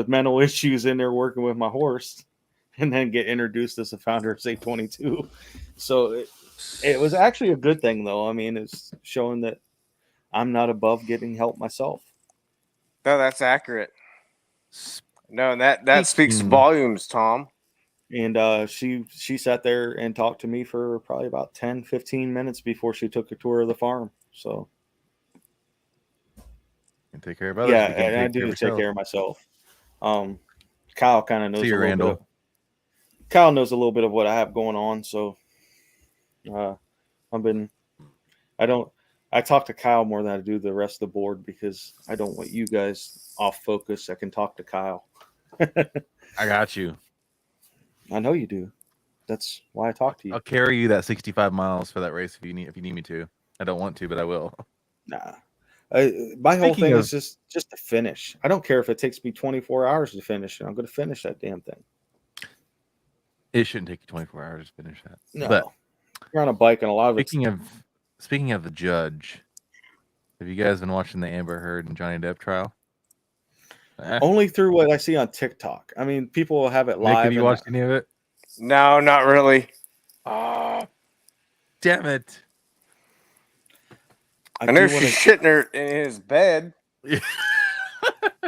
Speaker 4: mental issues in there working with my horse, and then get introduced as the founder of SAFE22. So it was actually a good thing, though. I mean, it's showing that I'm not above getting help myself.
Speaker 6: No, that's accurate. No, and that speaks volumes, Tom.
Speaker 4: And she sat there and talked to me for probably about 10, 15 minutes before she took a tour of the farm. So
Speaker 7: And take care of others.
Speaker 4: yeah,
Speaker 7: you can
Speaker 4: and I
Speaker 7: take care
Speaker 4: do
Speaker 7: of
Speaker 4: take
Speaker 7: yourself.
Speaker 4: care of myself. Kyle kind of knows
Speaker 7: See you,
Speaker 4: a little bit.
Speaker 7: Randall.
Speaker 4: Kyle knows a little bit of what I have going on, so I talk to Kyle more than I do the rest of the board because I don't want you guys off focus. I can talk to Kyle.
Speaker 7: I got you.
Speaker 4: I know you do. That's why I talk to you.
Speaker 7: I'll carry you that 65 miles for that race if you need me to. I don't want to, but I will.
Speaker 4: Nah. My whole
Speaker 7: Speaking
Speaker 4: thing
Speaker 7: of-
Speaker 4: is just to finish. I don't care if it takes me 24 hours to finish, and I'm going to finish that damn thing.
Speaker 7: It shouldn't take you 24 hours to finish that.
Speaker 4: No,
Speaker 7: But
Speaker 4: you're on a bike, and a lot of it's
Speaker 7: speaking of the judge, have you guys been watching the Amber Heard and Johnny Depp trial?
Speaker 4: only through what I see on TikTok. I mean, people will have it
Speaker 7: Nick,
Speaker 4: live.
Speaker 7: have you
Speaker 4: and-
Speaker 7: watched any of it?
Speaker 6: No, not really.
Speaker 7: Damn it!
Speaker 6: I know
Speaker 4: do wanna-
Speaker 6: she's shitting her in his bed.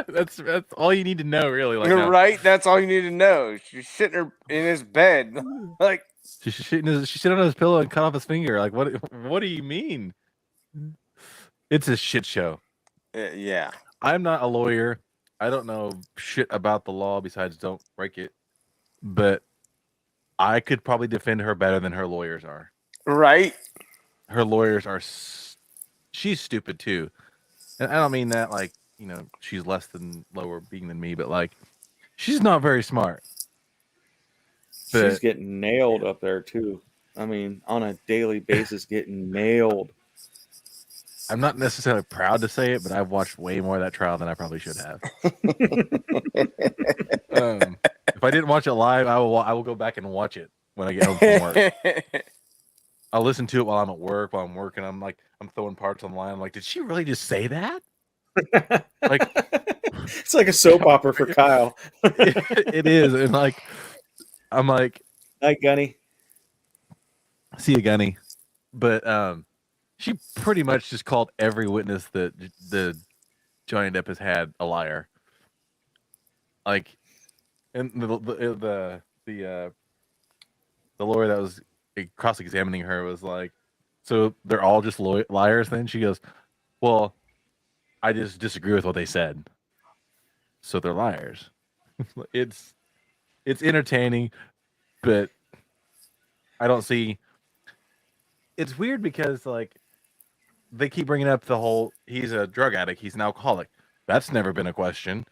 Speaker 7: that's all you need to know, really. Like,
Speaker 6: You're
Speaker 7: no.
Speaker 6: right. That's all you need to know. She's shitting her in his bed. Like,
Speaker 7: She shit on his pillow and cut off his finger. Like, what do you mean? It's a shit show.
Speaker 6: yeah.
Speaker 7: I'm not a lawyer. I don't know shit about the law besides don't break it. But I could probably defend her better than her lawyers are.
Speaker 6: Right.
Speaker 7: Her lawyers are. She's stupid too, and I don't mean that like she's lower being than me, but like she's not very smart.
Speaker 4: She's
Speaker 7: But
Speaker 4: getting nailed up there too. I mean, on a daily basis, getting nailed.
Speaker 7: I'm not necessarily proud to say it, but I've watched way more of that trial than I probably should have. If I didn't watch it live, I will go back and watch it when I get home from work. I'll listen to it while I'm at work. While I'm working, I'm throwing parts online. I'm like, did she really just say that? Like,
Speaker 4: It's like a soap opera for Kyle.
Speaker 7: it is, and like, I'm like,
Speaker 4: Night, Gunny.
Speaker 7: see you, Gunny. But she pretty much just called every witness that the Johnny Depp has had a liar. Like, and the lawyer that was cross-examining her was like, so they're all just liars then? She goes, well, I just disagree with what they said. So they're liars. It's entertaining, but I don't see. It's weird because like they keep bringing up the whole he's a drug addict, he's an alcoholic. That's never been a question.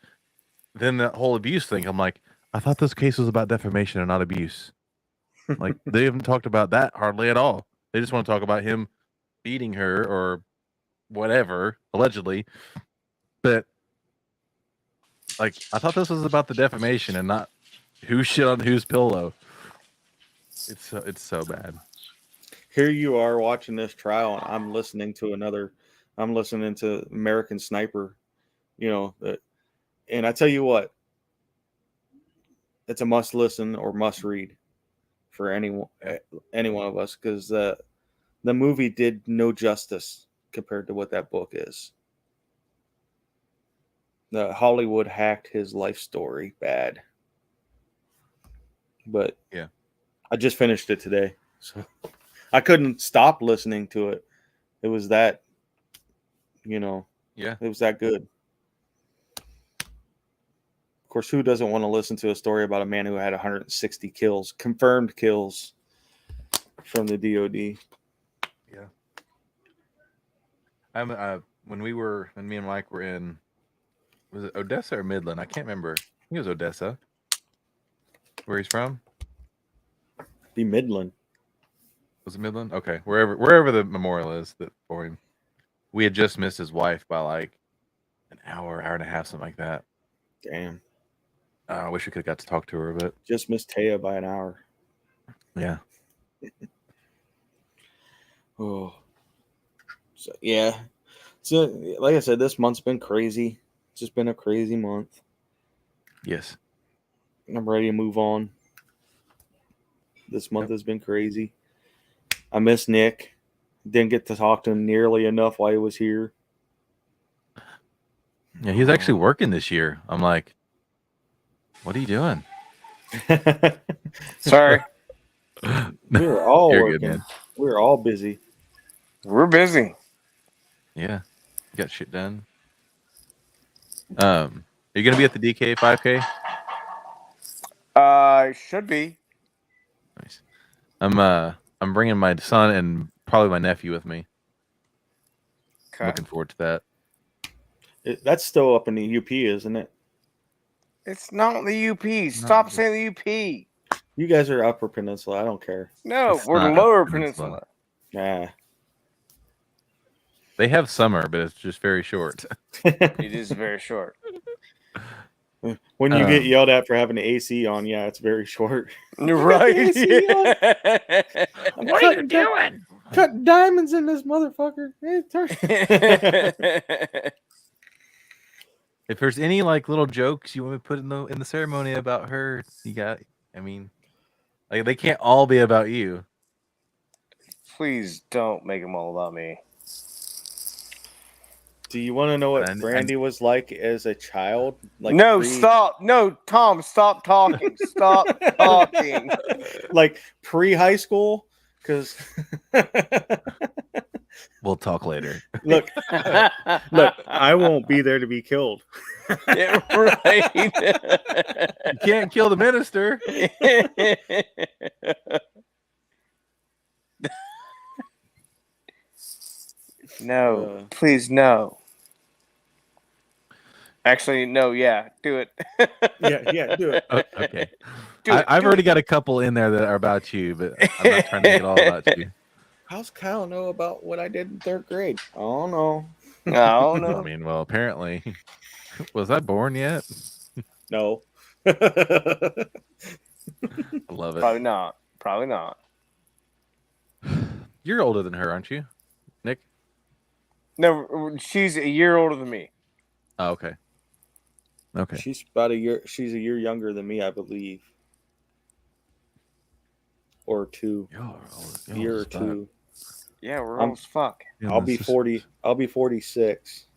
Speaker 7: Then the whole abuse thing, I'm like, I thought this case was about defamation and not abuse. Like they haven't talked about that hardly at all. They just want to talk about him beating her or whatever, allegedly. But like I thought this was about the defamation and not who shit on whose pillow. It's so bad.
Speaker 4: Here you are watching this trial, and I'm listening to American Sniper, and I tell you what, it's a must listen or must read for any one of us, because the movie did no justice compared to what that book is. The Hollywood hacked his life story bad, but
Speaker 7: yeah,
Speaker 4: I just finished it today, so I couldn't stop listening to it. It was that,
Speaker 7: yeah,
Speaker 4: it was that good. Of course, who doesn't want to listen to a story about a man who had 160 kills, confirmed kills from the DOD?
Speaker 7: yeah. When me and Mike were in, was it Odessa or Midland? I can't remember. I think it was Odessa. Where he's from?
Speaker 4: Be Midland.
Speaker 7: Was it Midland? Okay, wherever the memorial is that for him. We had just missed his wife by like an hour and a half, something like that.
Speaker 4: Damn.
Speaker 7: I wish we could have got to talk to her a bit.
Speaker 4: Just missed Taya by an hour.
Speaker 7: Yeah.
Speaker 4: Oh, so yeah. So like I said, this month's been crazy. It's just been a crazy month.
Speaker 7: Yes.
Speaker 4: I'm ready to move on. This month has been crazy. I miss Nick. Didn't get to talk to him nearly enough while he was here.
Speaker 7: Yeah, he's actually working this year. I'm like, what are you doing?
Speaker 6: Sorry,
Speaker 4: We were all
Speaker 7: You're
Speaker 4: working.
Speaker 7: good, man.
Speaker 4: We were all busy.
Speaker 6: we're busy.
Speaker 7: Yeah. Got shit done. Are you gonna be at the DK 5K?
Speaker 6: Should be.
Speaker 7: Nice. I'm bringing my son and probably my nephew with me.
Speaker 6: Okay.
Speaker 7: Looking forward to that.
Speaker 4: That's still up in the UP, isn't it?
Speaker 6: It's not the UP. Stop saying the UP.
Speaker 4: You guys are Upper Peninsula. I don't care.
Speaker 6: No,
Speaker 7: It's
Speaker 6: we're
Speaker 7: not
Speaker 6: Lower
Speaker 7: Upper Peninsula.
Speaker 6: Peninsula.
Speaker 4: Nah.
Speaker 7: They have summer, but it's just very short.
Speaker 6: It is very short.
Speaker 4: When you get yelled at for having the AC on, yeah, it's very short.
Speaker 6: Right?
Speaker 4: What are you doing? Cut diamonds in this motherfucker.
Speaker 7: If there's any like little jokes you want me to put in the ceremony about her, you got. I mean, like they can't all be about you.
Speaker 6: Please don't make them all about me.
Speaker 4: Do you want to know what
Speaker 7: And-
Speaker 4: Brandy was like as a child? Like
Speaker 6: No, stop. No, Tom, stop talking. Stop talking.
Speaker 4: Like pre-high school? Because
Speaker 7: We'll talk later.
Speaker 4: look, I won't be there to be killed.
Speaker 6: Yeah, right.
Speaker 7: You can't kill the minister.
Speaker 6: No, please, no. Actually, no. Yeah, do it.
Speaker 4: Yeah, do it.
Speaker 7: Okay.
Speaker 6: Do it,
Speaker 7: I've
Speaker 6: do
Speaker 7: already
Speaker 6: it.
Speaker 7: got a couple in there that are about you, but I'm not trying to make it all about you.
Speaker 4: How's Kyle know about what I did in third grade? Oh no,
Speaker 6: Oh
Speaker 7: I
Speaker 6: no.
Speaker 7: mean, well, apparently, was I born yet?
Speaker 4: no.
Speaker 7: I love it.
Speaker 6: Probably not. Probably not.
Speaker 7: You're older than her, aren't you, Nick?
Speaker 6: No, she's a year older than me.
Speaker 7: Oh, okay. Okay.
Speaker 4: She's about a year. She's a year younger than me, I believe, or two.
Speaker 7: You're
Speaker 4: Year or
Speaker 7: old as fuck.
Speaker 4: two.
Speaker 6: Yeah, we're
Speaker 4: I'm-
Speaker 6: old as fuck.
Speaker 7: Yeah,
Speaker 4: I'll be
Speaker 7: this is-
Speaker 4: 40. I'll be 46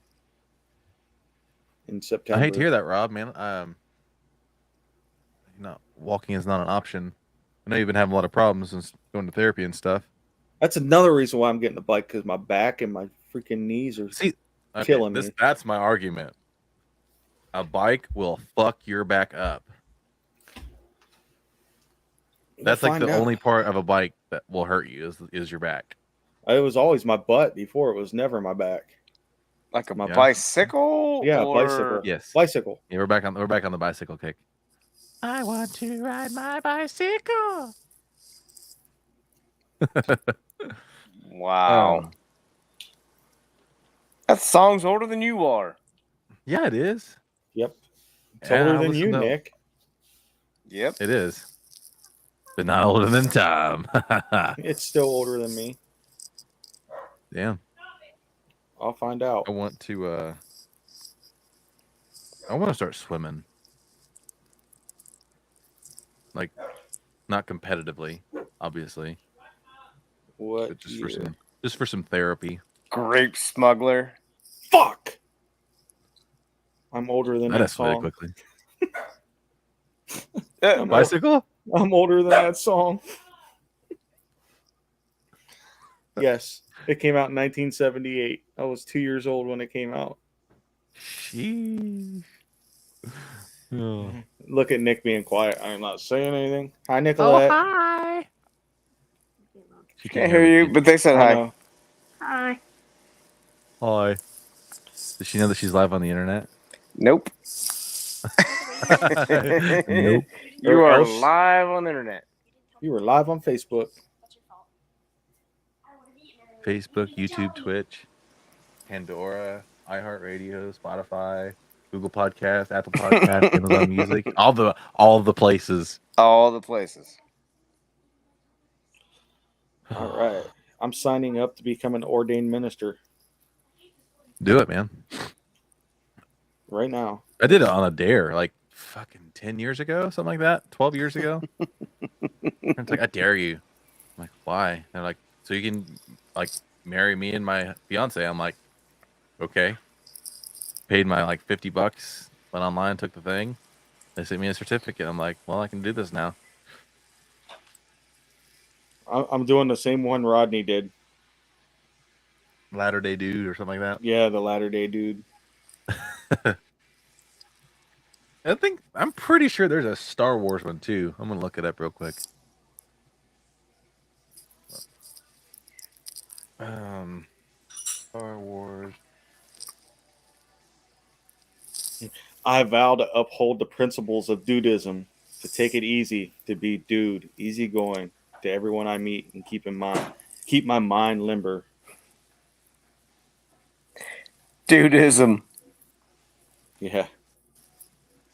Speaker 4: in September.
Speaker 7: I hate to hear that, Rob. Man, walking is not an option. I know you've been having a lot of problems since going to therapy and stuff.
Speaker 4: That's another reason why I'm getting the bike, because my back and my freaking knees are.
Speaker 7: See, okay,
Speaker 4: Killing me.
Speaker 7: That's my argument. A bike will fuck your back up. That's
Speaker 4: We'll
Speaker 7: like the
Speaker 4: find out.
Speaker 7: only part of a bike that will hurt you is your back.
Speaker 4: It was always my butt before. It was never my back.
Speaker 6: Like a
Speaker 7: Yeah.
Speaker 6: bicycle?
Speaker 4: Yeah,
Speaker 6: or...
Speaker 4: bicycle.
Speaker 7: Yes.
Speaker 4: Bicycle.
Speaker 7: Yeah, we're back on the bicycle kick. I want to ride my bicycle.
Speaker 6: Wow. That song's older than you are.
Speaker 7: Yeah, it is.
Speaker 4: Yep. It's
Speaker 7: Yeah,
Speaker 4: older
Speaker 7: I
Speaker 4: than you,
Speaker 7: listen to-
Speaker 4: Nick.
Speaker 6: Yep.
Speaker 7: It is. But not older than Tom.
Speaker 4: It's still older than me.
Speaker 7: Damn.
Speaker 4: I'll find out.
Speaker 7: I want to start swimming. Like not competitively, obviously,
Speaker 4: What?
Speaker 7: but just
Speaker 4: year?
Speaker 7: for some therapy.
Speaker 6: Grape smuggler.
Speaker 4: Fuck. I'm older than
Speaker 7: That
Speaker 4: that
Speaker 7: escalated
Speaker 4: song.
Speaker 7: quickly.
Speaker 4: I'm,
Speaker 7: Bicycle?
Speaker 4: I'm older than that song. Yes, it came out in 1978. I was 2 years old when it came out.
Speaker 7: Sheesh. Oh.
Speaker 4: Look at Nick being quiet. I'm not saying anything. Hi, Nicolette.
Speaker 7: Hi. She
Speaker 6: Can't hear you, but they said
Speaker 4: I
Speaker 6: hi.
Speaker 4: know.
Speaker 5: Hi.
Speaker 7: Hi. Does she know that she's live on the internet?
Speaker 6: Nope.
Speaker 7: Nope.
Speaker 6: You
Speaker 4: Or
Speaker 6: are
Speaker 4: else-
Speaker 6: live on the internet.
Speaker 4: You were live on Facebook.
Speaker 7: Facebook, YouTube, Twitch, Pandora, iHeartRadio, Spotify, Google Podcast, Apple Podcast, Amazon Music, all the places.
Speaker 6: All the places.
Speaker 4: All right. I'm signing up to become an ordained minister
Speaker 7: Do it, man.
Speaker 4: right now.
Speaker 7: I did it on a dare like fucking 10 years ago, something like that, 12 years ago. It's like, I dare you. I'm like, why? They're like, so you can like marry me and my fiance. I'm like, okay. Paid my like $50, went online, took the thing. They sent me a certificate. I'm like, well, I can do this now.
Speaker 4: I'm doing the same one Rodney did.
Speaker 7: Latter Day Dude or something like
Speaker 4: Yeah, the Latter Day Dude.
Speaker 7: that. I'm pretty sure there's a Star Wars one too. I'm gonna look it up real quick. Star Wars.
Speaker 4: I vow to uphold the principles of dudism, to take it easy, to be dude, easygoing to everyone I meet, and keep my mind limber.
Speaker 6: Dudism.
Speaker 4: Yeah.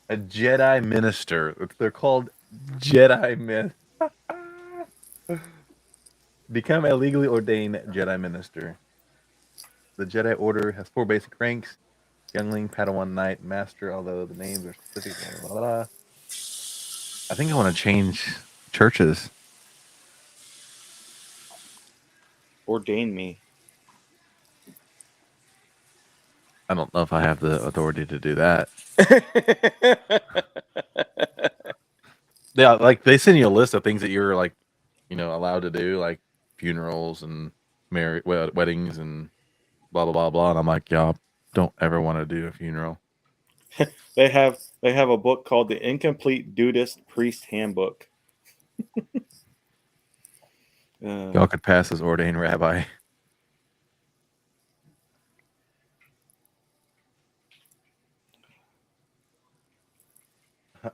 Speaker 7: A Jedi Minister. They're called Jedi Men. Become a legally ordained Jedi Minister. The Jedi Order has 4 basic ranks: Youngling, Padawan, Knight, Master, although the names are specific. Blah, blah, blah. I think I want to change churches.
Speaker 4: Ordain me.
Speaker 7: I don't know if I have the authority to do that. Yeah, like they send you a list of things that you're like, allowed to do, like funerals and weddings and blah blah blah blah. And I'm like, y'all don't ever want to do a funeral.
Speaker 4: They have a book called The Incomplete Dudist Priest Handbook.
Speaker 7: Y'all could pass as ordained rabbi.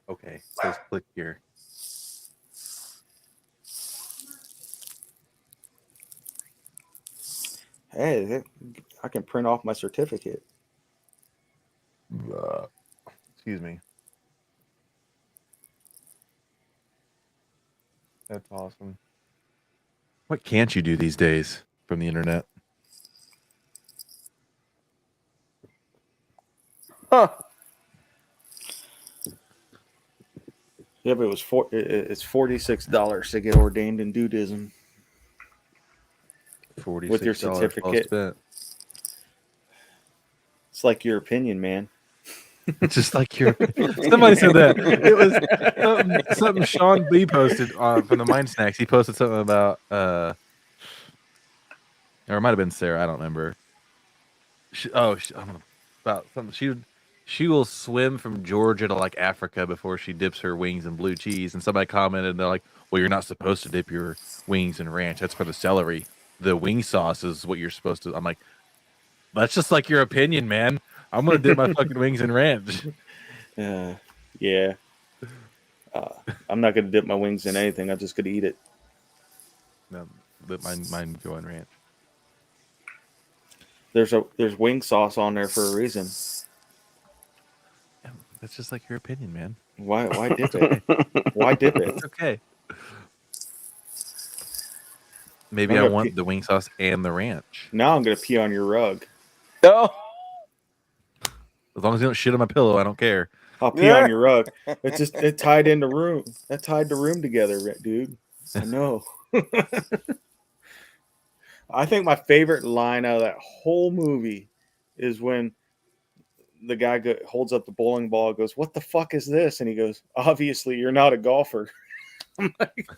Speaker 7: Okay, so let's click here.
Speaker 4: Hey, I can print off my certificate.
Speaker 7: Excuse me. That's awesome. What can't you do these days from the internet?
Speaker 6: Huh.
Speaker 4: Yeah, but it's $46 to get ordained in dudism.
Speaker 7: $46
Speaker 4: with your
Speaker 7: well
Speaker 4: certificate.
Speaker 7: spent.
Speaker 4: It's like your opinion, man.
Speaker 7: Just like your somebody said that it was something Sean B posted from the Mind Snacks. He posted something about or it might have been Sarah. I don't remember. About something. She will swim from Georgia to like Africa before she dips her wings in blue cheese. And somebody commented, and they're like, "Well, you're not supposed to dip your wings in ranch. That's for the celery. The wing sauce is what you're supposed to." I'm like, that's just like your opinion, man. I'm gonna dip my fucking wings in ranch.
Speaker 4: Yeah. I'm not gonna dip my wings in anything. I'm just gonna eat it.
Speaker 7: No, but mine go in ranch.
Speaker 4: There's wing sauce on there for a reason.
Speaker 7: Yeah, that's just like your opinion, man.
Speaker 4: Why dip it? Why dip it?
Speaker 7: It's okay. Maybe I want the wing sauce and the ranch.
Speaker 4: Now I'm gonna pee on your rug.
Speaker 6: Oh.
Speaker 7: As long as you don't shit on my pillow, I don't care.
Speaker 4: I'll pee on your rug. It tied in the room. That tied the room together, dude. I know. I think my favorite line out of that whole movie is when the guy holds up the bowling ball and goes, "What the fuck is this?" And he goes, "Obviously, you're not a golfer." I'm like,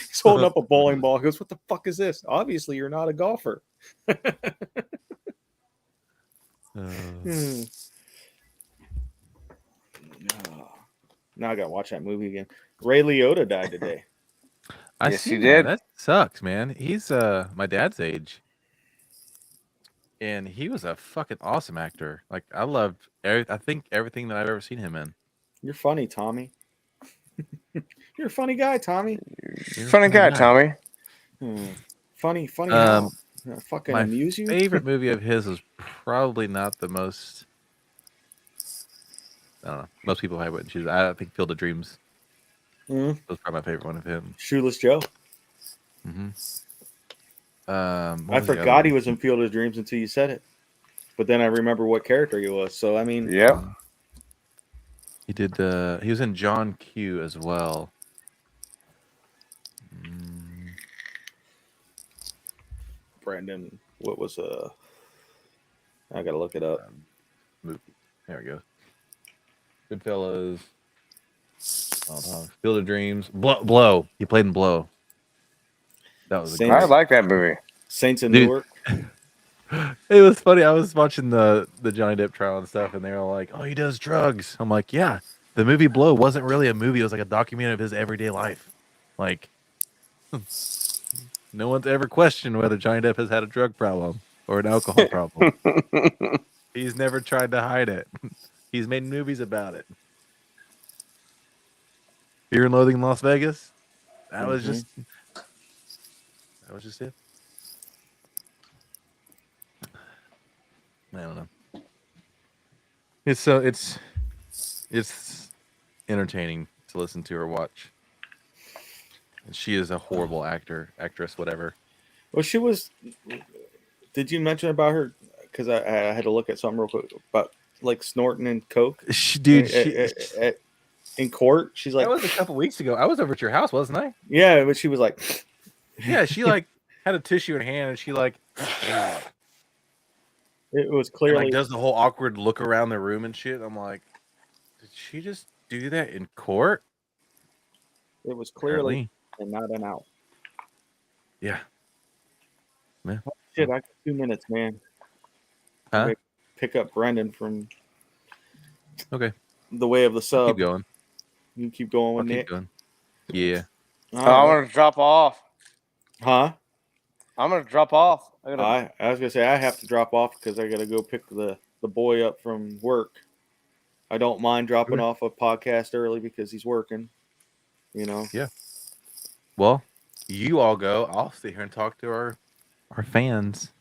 Speaker 4: he's holding up a bowling ball. He goes, "What the fuck is this?" "Obviously, you're not a golfer." Now I gotta watch that movie again. Ray Liotta died today.
Speaker 6: Yes,
Speaker 7: see
Speaker 6: he
Speaker 7: that.
Speaker 6: did.
Speaker 7: That sucks, man. He's my dad's age, and he was a fucking awesome actor. Like I loved, I think everything that I've ever seen him in.
Speaker 4: You're funny, Tommy. You're a funny guy, Tommy.
Speaker 7: You're a
Speaker 6: Funny guy, Tommy.
Speaker 4: Funny. How? Fucking
Speaker 7: My
Speaker 4: amuse you.
Speaker 7: favorite movie of his was probably not the most I don't know. Most people I wouldn't choose. I think Field of Dreams
Speaker 4: Mhm.
Speaker 7: was probably my favorite one of him.
Speaker 4: Shoeless Joe.
Speaker 7: Mm-hmm.
Speaker 4: I forgot he was in Field of Dreams until you said it. But then I remember what character he was. So I mean,
Speaker 6: Yep.
Speaker 7: He did. He was in John Q as well.
Speaker 4: Brandon, what was I gotta look it up.
Speaker 7: Movie. There we go. Goodfellas. Field of Dreams. Blow. He played in Blow. That was a
Speaker 4: Saints.
Speaker 6: I like that movie.
Speaker 4: Saints in
Speaker 7: Dude.
Speaker 4: Newark.
Speaker 7: It was funny. I was watching the Johnny Depp trial and stuff, and they were like, "Oh, he does drugs." I'm like, "Yeah." The movie Blow wasn't really a movie; it was like a documentary of his everyday life. Like, no one's ever questioned whether Johnny Depp has had a drug problem or an alcohol problem. He's never tried to hide it. He's made movies about it. Fear and Loathing in Las Vegas. That was just it. I don't know. It's entertaining to listen to or watch. And she is a horrible actress, whatever.
Speaker 4: Well, she was. Did you mention about her? Because I had to look at something real quick about like snorting and coke. In court, she's like.
Speaker 7: That was a couple weeks ago. I was over at your house, wasn't I?
Speaker 4: Yeah, but she was like.
Speaker 7: Yeah, she like had a tissue in her hand, and she like.
Speaker 4: It was
Speaker 7: And,
Speaker 4: clearly
Speaker 7: like does the whole awkward look around the room and shit. I'm like, did she just do that in court?
Speaker 4: it was clearly
Speaker 7: Apparently.
Speaker 4: and not an out.
Speaker 7: Yeah. Yeah.
Speaker 4: Shit, I got 2 minutes, man.
Speaker 7: Huh?
Speaker 4: Pick up Brendan from
Speaker 7: Okay.
Speaker 4: the way of the sub.
Speaker 7: Keep going.
Speaker 4: You keep going
Speaker 7: I'll
Speaker 4: with
Speaker 7: keep
Speaker 4: Nick.
Speaker 7: going. Yeah.
Speaker 4: All
Speaker 6: I
Speaker 4: right.
Speaker 6: want to drop off.
Speaker 4: Huh?
Speaker 6: I'm gonna drop off.
Speaker 4: I was gonna say I have to drop off because I gotta go pick the boy up from work. I don't mind dropping off a podcast early because he's working. You know.
Speaker 7: Yeah. Well, you all go. I'll sit here and talk to our fans.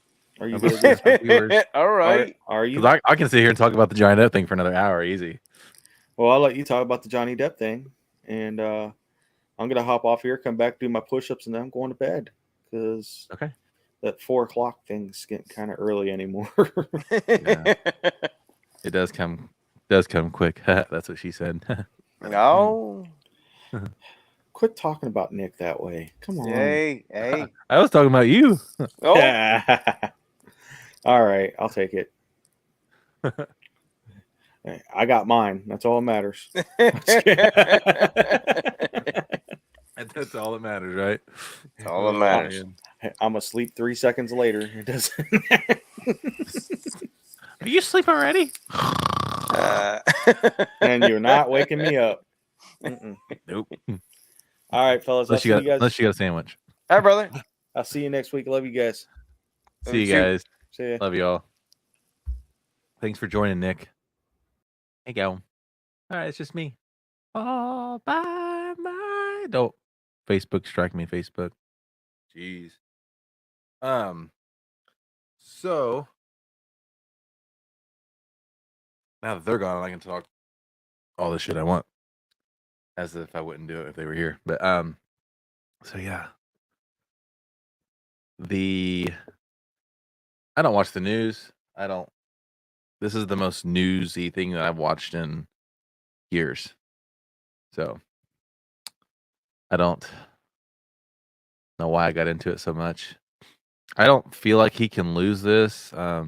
Speaker 4: Are you
Speaker 7: About
Speaker 4: busy?
Speaker 7: our viewers.
Speaker 6: All right.
Speaker 4: Are you?
Speaker 7: 'Cause I can sit here and talk about the Johnny Depp thing for another hour, easy.
Speaker 4: Well, I'll let you talk about the Johnny Depp thing, and I'm gonna hop off here, come back, do my push-ups, and then I'm going to bed because
Speaker 7: Okay.
Speaker 4: that 4:00 thing's getting kind of early anymore.
Speaker 7: Yeah. It does come quick. That's what she said.
Speaker 6: No.
Speaker 4: Quit talking about Nick that way. Come on.
Speaker 6: Hey.
Speaker 7: I was talking about you.
Speaker 6: Oh.
Speaker 4: All right, I'll take it. Hey, I got mine. That's all that matters.
Speaker 7: That's all that matters, right?
Speaker 6: That's all that matters.
Speaker 4: Hey, I'm asleep 3 seconds later. It doesn't.
Speaker 7: Are you asleep already?
Speaker 4: And you're not waking me up. Mm-mm.
Speaker 7: Nope.
Speaker 4: All right, fellas.
Speaker 7: Unless you got a sandwich.
Speaker 6: Hi, brother.
Speaker 4: I'll see you next week. Love you guys.
Speaker 7: See you guys.
Speaker 4: See ya.
Speaker 7: Love you all. Thanks for joining, Nick. Hey, go. All right, it's just me. All by my. Don't Facebook strike me, Facebook. Jeez. So now that they're gone, I can talk all the shit I want, as if I wouldn't do it if they were here. But so yeah. I don't watch the news. This is the most newsy thing that I've watched in years. So I don't know why I got into it so much. I don't feel like he can lose this. I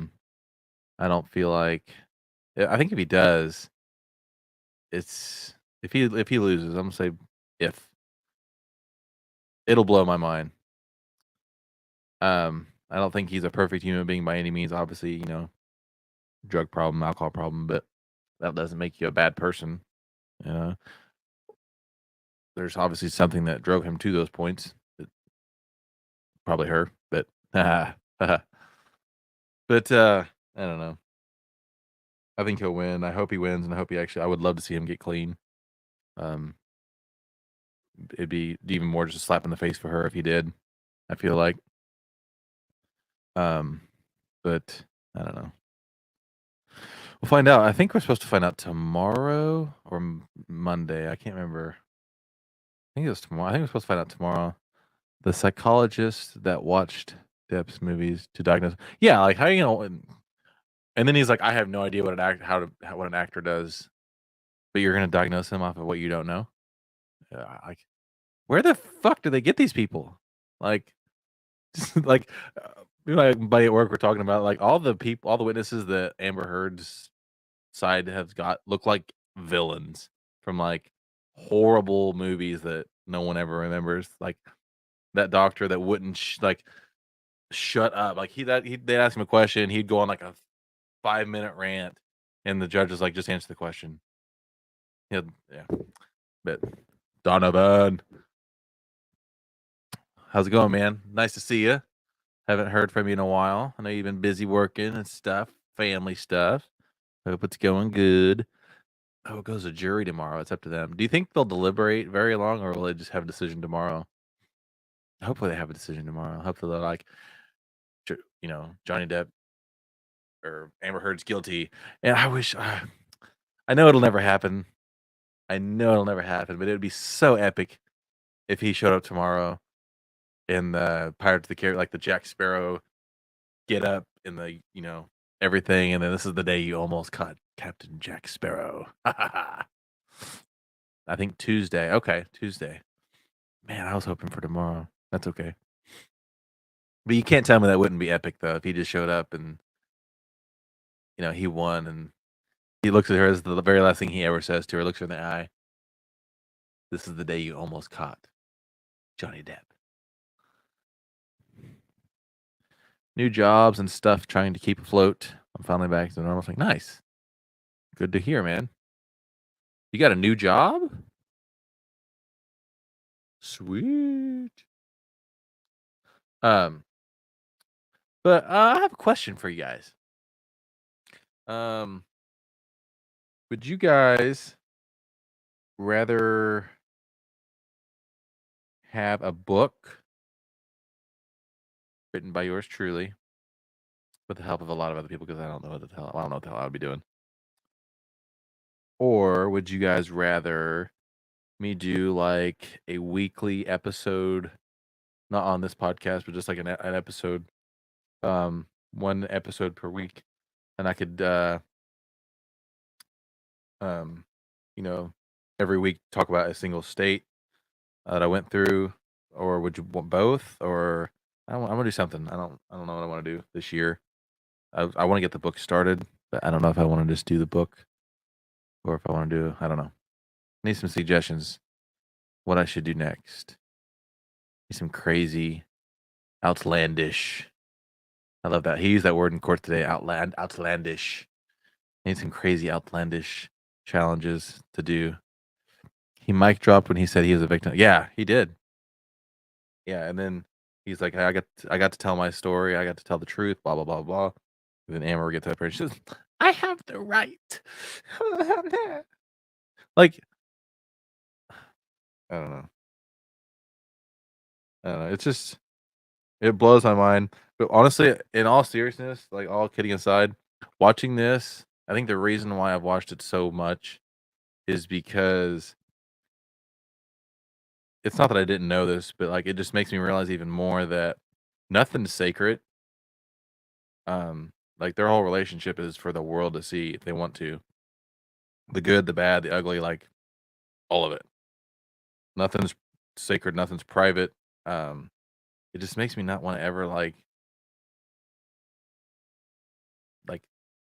Speaker 7: don't feel like. I think if he does, it's if he loses, I'm gonna say if it'll blow my mind. I don't think he's a perfect human being by any means. Obviously, drug problem, alcohol problem, but that doesn't make you a bad person. There's obviously something that drove him to those points. Probably her, but but I don't know. I think he'll win. I hope he wins, and I would love to see him get clean. It'd be even more just a slap in the face for her if he did. I feel like. But I don't know. We'll find out. I think we're supposed to find out tomorrow or Monday. I can't remember. I think it was tomorrow. I think we're supposed to find out tomorrow. The psychologist that watched Depp's movies to diagnose. Yeah, like how you know. And then he's like, I have no idea what what an actor does, but you're gonna diagnose him off of what you don't know. Like, where the fuck do they get these people? Like, like, me and my buddy at work were talking about like all the witnesses that Amber Heard's side has got look like villains from like horrible movies that no one ever remembers. Like that doctor that wouldn't shut up. Like they'd ask him a question, he'd go on like a 5-minute rant, and the judge is like, just answer the question. Yeah, but Donovan, how's it going, man? Nice to see you. Haven't heard from you in a while. I know you've been busy working and stuff, family stuff. Hope it's going good. Oh, it goes to jury tomorrow. It's up to them. Do you think they'll deliberate very long, or will they just have a decision tomorrow? Hopefully, they have a decision tomorrow. Hopefully, they're like, Johnny Depp or Amber Heard's guilty. And I wish, I know it'll never happen. But it would be so epic if he showed up tomorrow in the Pirates of the Caribbean, like the Jack Sparrow get up in the, everything. And then this is the day you almost caught Captain Jack Sparrow. I think Tuesday. Okay, Tuesday. Man, I was hoping for tomorrow. That's okay. But you can't tell me that wouldn't be epic, though, if he just showed up and, he won and he looks at her as the very last thing he ever says to her, looks her in the eye. This is the day you almost caught Johnny Depp. New jobs and stuff, trying to keep afloat. I'm finally back to normal. It's like, nice. Good to hear, man. You got a new job? Sweet. But I have a question for you guys. Would you guys rather have a book written by yours truly with the help of a lot of other people, because I don't know what the hell I would be doing, or would you guys rather me do like a weekly episode, not on this podcast, but just like an episode, one episode per week, and I could every week talk about a single state that I went through, or would you want both? Or I'm gonna do something. I don't know what I want to do this year. I want to get the book started, but I don't know if I want to just do the book, or if I want to do, I don't know. Need some suggestions what I should do next. Need some crazy, outlandish. I love that. He used that word in court today. Outlandish. Need some crazy, outlandish challenges to do. He mic dropped when he said he was a victim. Yeah, he did. Yeah, and then he's like, I got to tell my story. I got to tell the truth. Blah blah blah blah. And then Amber gets up and she says, "I have the right." Like, I don't know. It's just, it blows my mind. But honestly, in all seriousness, like all kidding aside, watching this, I think the reason why I've watched it so much is because it's not that I didn't know this, but like it just makes me realize even more that nothing's sacred. Like their whole relationship is for the world to see if they want to. The good, the bad, the ugly, like all of it. Nothing's sacred, nothing's private. It just makes me not want to ever like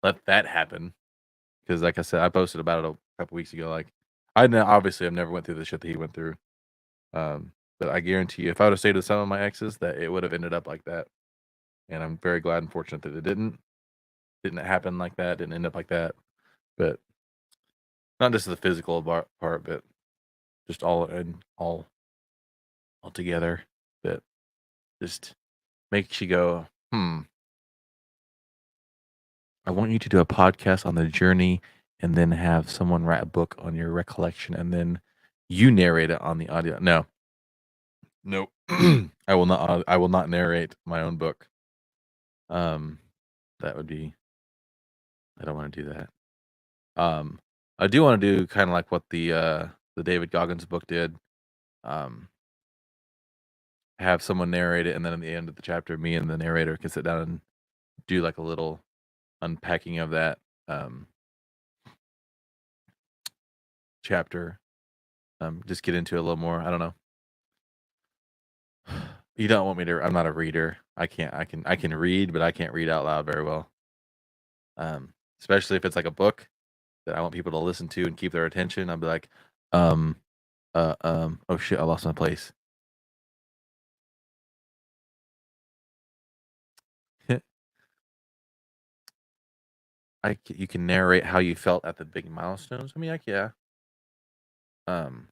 Speaker 7: let that happen. Because like I said, I posted about it a couple weeks ago. Like obviously I've never went through the shit that he went through. But I guarantee you, if I would have stayed with some of my exes, that it would have ended up like that. And I'm very glad and fortunate that it didn't happen like that, didn't end up like that. But not just the physical part, but just all together. That just makes you go, I want you to do a podcast on the journey, and then have someone write a book on your recollection, and then you narrate it on the audio. No, I will not. I will not narrate my own book. That would be. I don't want to do that. I do want to do kind of like what the David Goggins book did. Um, have someone narrate it, and then at the end of the chapter, me and the narrator can sit down and do like a little unpacking of that um chapter. Just get into it a little more. I don't know. You don't want me to. I'm not a reader. I can't. I can read, but I can't read out loud very well. Especially if it's like a book that I want people to listen to and keep their attention. I'll be like, um, oh shit, I lost my place. You can narrate how you felt at the big milestones. I mean, yeah. Um,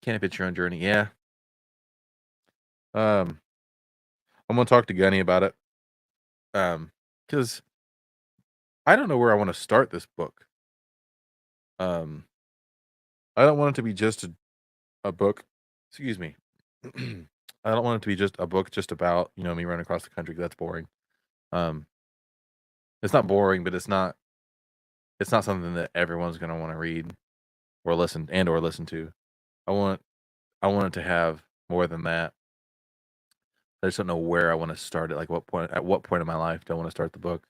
Speaker 7: Can't fit your own journey. Yeah. I'm gonna talk to Gunny about it. Because I don't know where I want to start this book. Um, I don't want it to be just a book. Excuse me. I don't want it to be just a book just about me running across the country. 'Cause that's boring. Um, it's not boring, but it's not something that everyone's gonna want to read or listen to. I want I want it to have more than that. I just don't know where I want to start it. Like at what point in my life do I want to start the book?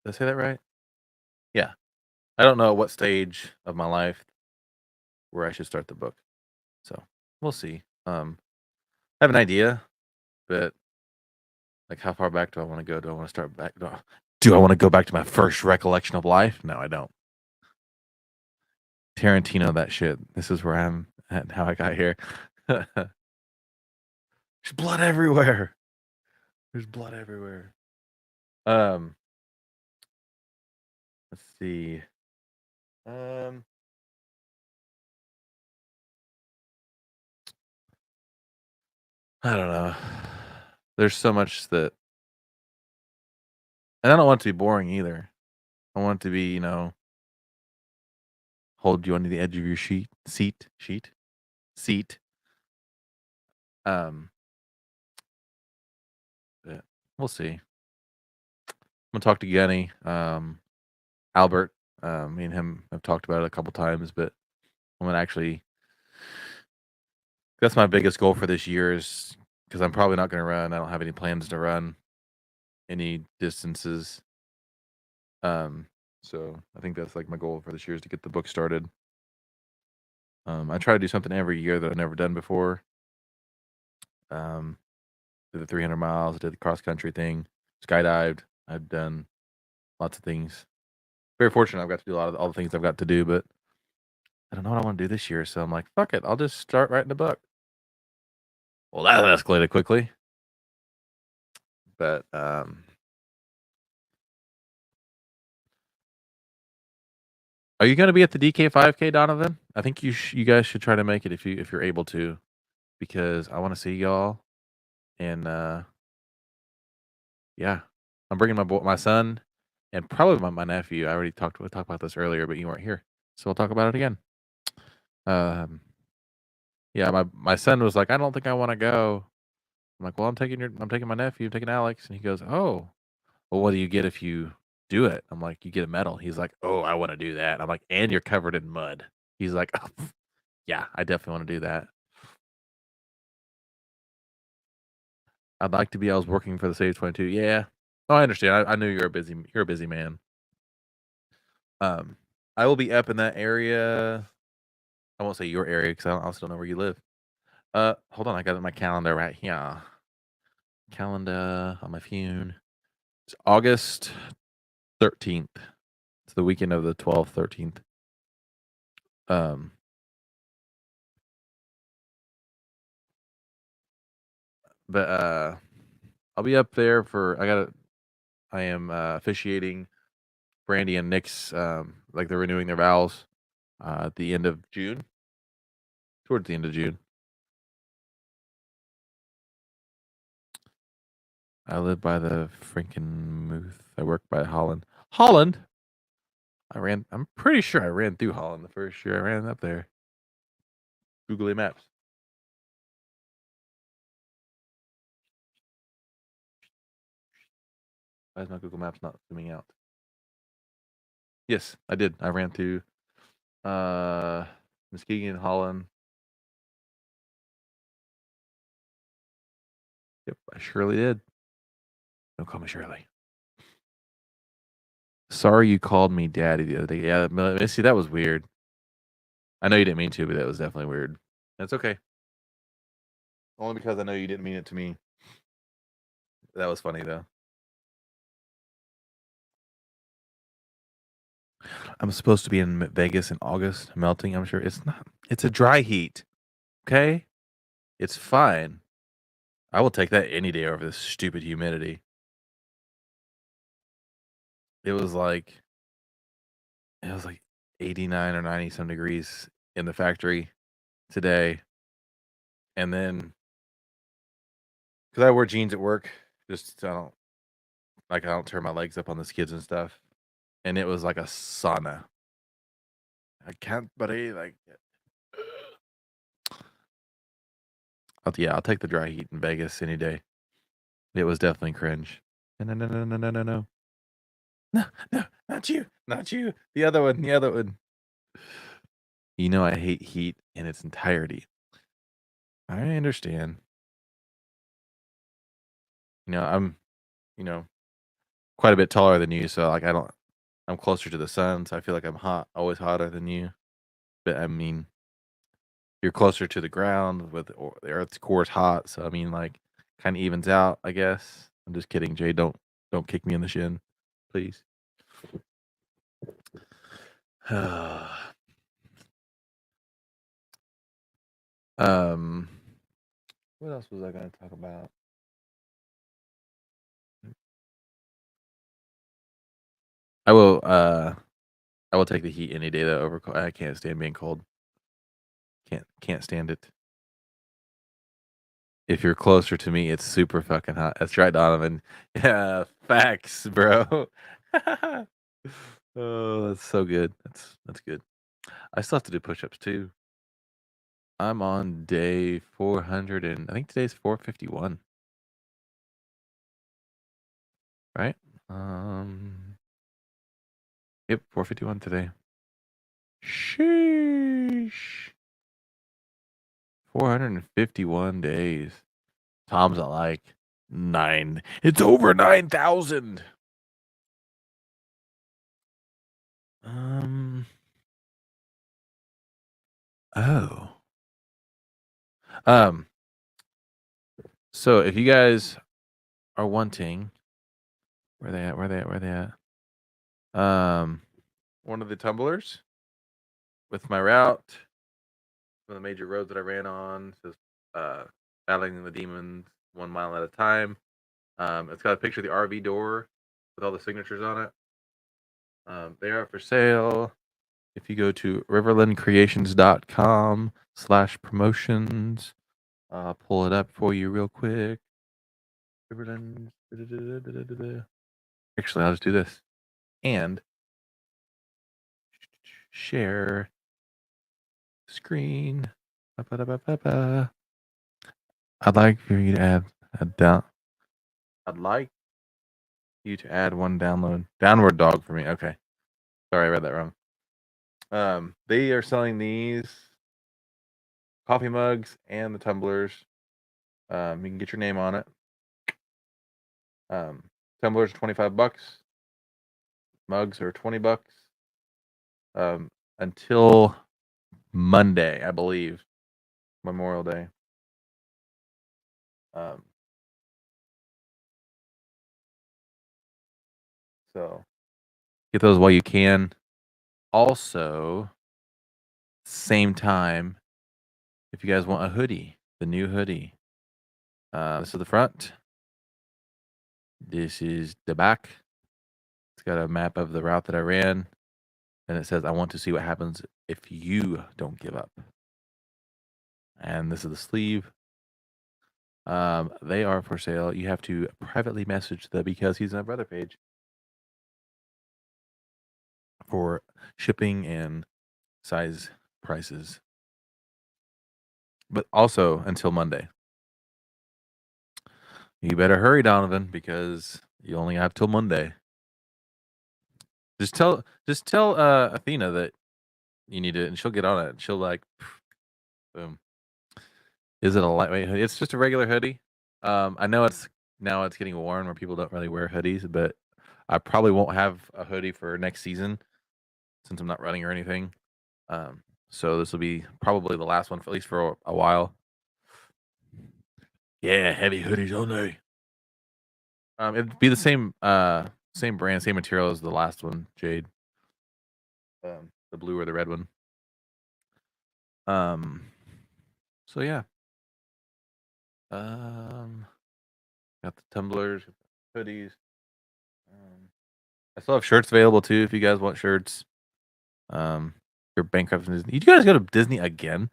Speaker 7: Did I say that right? Yeah. I don't know at what stage of my life where I should start the book. So we'll see. I have an idea, but like how far back do I want to go? Do I want to start back? Do I want to go back to my first recollection of life? No, I don't. Tarantino, that shit. This is where I'm at, how I got here. There's blood everywhere. There's blood everywhere. Let's see. I don't know. There's so much that, and I don't want it to be boring either. I want it to be, hold you under the edge of your seat. Um, but we'll see. I'm gonna talk to Genny, Albert. Me and him have talked about it a couple times, but I'm gonna actually. That's my biggest goal for this year is because I'm probably not gonna run. I don't have any plans to run any distances. So I think that's like my goal for this year is to get the book started. I try to do something every year that I've never done before. Did the 300 miles, I did the cross country thing, skydived. I've done lots of things. Very fortunate I've got to do all the things I've got to do, but I don't know what I want to do this year. So I'm like, fuck it, I'll just start writing a book. Well, that escalated quickly. But are you going to be at the DK 5K, Donovan? I think you guys should try to make it if you're able to, because I want to see y'all. And yeah, I'm bringing my son and probably my nephew. I already talked about this earlier, but you weren't here, so we'll talk about it again. Yeah, my son was like, I don't think I want to go. I'm like, well, I'm taking my nephew, I'm taking Alex, and he goes, oh, well, what do you get if you do it? I'm like, you get a medal. He's like, oh, I want to do that. I'm like, and you're covered in mud. He's like, oh, yeah, I definitely want to do that. I'd like to be. I was working for the Stage 22. Yeah, oh, I understand. I knew you're a busy man. I will be up in that area. I won't say your area because I also don't know where you live. Hold on, I got it in my calendar right here. Calendar on my phone. It's August 13th. It's the weekend of the 12th, 13th. But I'll be up there I am officiating Brandy and Nick's like they're renewing their vows at the end of June. Towards the end of June. I live by the freaking Muth. I work by Holland. Holland? I'm pretty sure I ran through Holland the first year I ran up there. Googly Maps. Why is my Google Maps not zooming out? Yes, I did. I ran through Muskegon, Holland. Yep, I surely did. Don't call me Shirley. Sorry you called me daddy the other day. Yeah, Missy, that was weird. I know you didn't mean to, but that was definitely weird. That's okay. Only because I know you didn't mean it to me. That was funny though. I'm supposed to be in Vegas in August, melting. I'm sure it's not. It's a dry heat. Okay, it's fine. I will take that any day over this stupid humidity. It was like 89 or 90 some degrees in the factory today, and then because I wear jeans at work, just I don't turn my legs up on the skids and stuff, and it was like a sauna. I can't breathe. I'll take the dry heat in Vegas any day. It was definitely cringe. No, no, no, no, no, no, no. No, no, not you. Not you. The other one. The other one. You know I hate heat in its entirety. I understand. I'm, quite a bit taller than you, so I'm closer to the sun, so I feel like I'm hot, always hotter than you. But I mean, you're closer to the ground or the Earth's core is hot, so I mean, like, kind of evens out, I guess. I'm just kidding, Jay. Don't kick me in the shin, please. What else was I going to talk about? I will take the heat any day though over cold. I can't stand being cold. Can't stand it. If you're closer to me, it's super fucking hot. That's right, Donovan. Yeah, facts, bro. Oh, that's so good. That's good. I still have to do push-ups too. I'm on day 400 and I think today's 451. Right? Yep, 451 today. Sheesh. 451 days. Tom's at like 9. It's over 9,000. Oh. So if you guys are wanting, where they at? One of the tumblers with my route, one of the major roads that I ran on, says battling the demons 1 mile at a time. It's got a picture of the RV door with all the signatures on it. They are for sale. If you go to riverlandcreations.com/promotions, pull it up for you real quick. Riverland. Actually, I'll just do this and share screen. I'd like for you to add I'd like you to add one downward dog for me. Okay, sorry, I read that wrong. They are selling these coffee mugs and the tumblers. You can get your name on it. Tumblers are $25. Mugs are $20. Until Monday, I believe, Memorial Day. So get those while you can. Also, same time, if you guys want a hoodie, the new hoodie. This is the front. This is the back. It's got a map of the route that I ran. And it says, I want to see what happens if you don't give up. And this is the sleeve. They are for sale. You have to privately message the Because He's My Brother page for shipping and size prices. But also until Monday. You better hurry, Donovan, because you only have till Monday. Just tell Athena that you need it, and she'll get on it. She'll like, boom. Is it a lightweight hoodie? It's just a regular hoodie. I know it's getting warm where people don't really wear hoodies, but I probably won't have a hoodie for next season since I'm not running or anything. So this will be probably the last one for at least for a while. Yeah, heavy hoodies only. It'd be the same brand, same material as the last one, Jade. The blue or the red one. So yeah. Got the tumblers, hoodies. I still have shirts available too if you guys want shirts. You're bankrupt from Disney. You guys go to Disney again?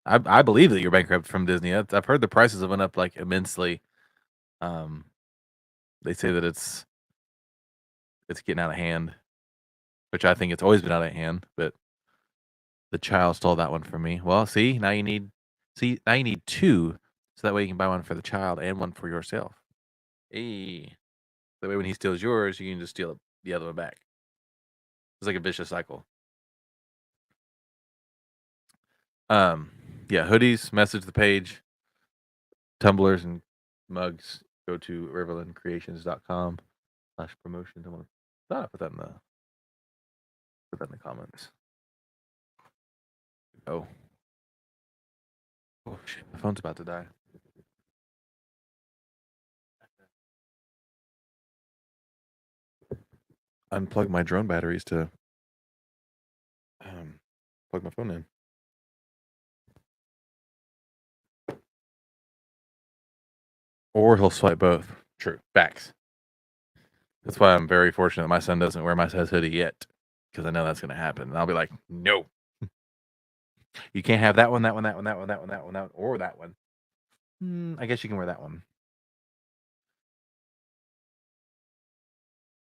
Speaker 7: I believe that you're bankrupt from Disney. I've heard the prices have went up like immensely. They say that it's getting out of hand, which I think it's always been out of hand. But the child stole that one from me. Well, now you need two, so that way you can buy one for the child and one for yourself. Hey, that way when he steals yours, you can just steal the other one back. It's like a vicious cycle. Yeah, hoodies, message the page, tumblers and mugs. Go to riverlandcreations.com/promotions. I thought I put that in the comments. Oh shit, my phone's about to die. Unplug my drone batteries to plug my phone in. Or he'll swipe both. True. Facts. That's why I'm very fortunate my son doesn't wear my size hoodie yet, because I know that's going to happen. And I'll be like, no. You can't have that one, or that one. I guess you can wear that one.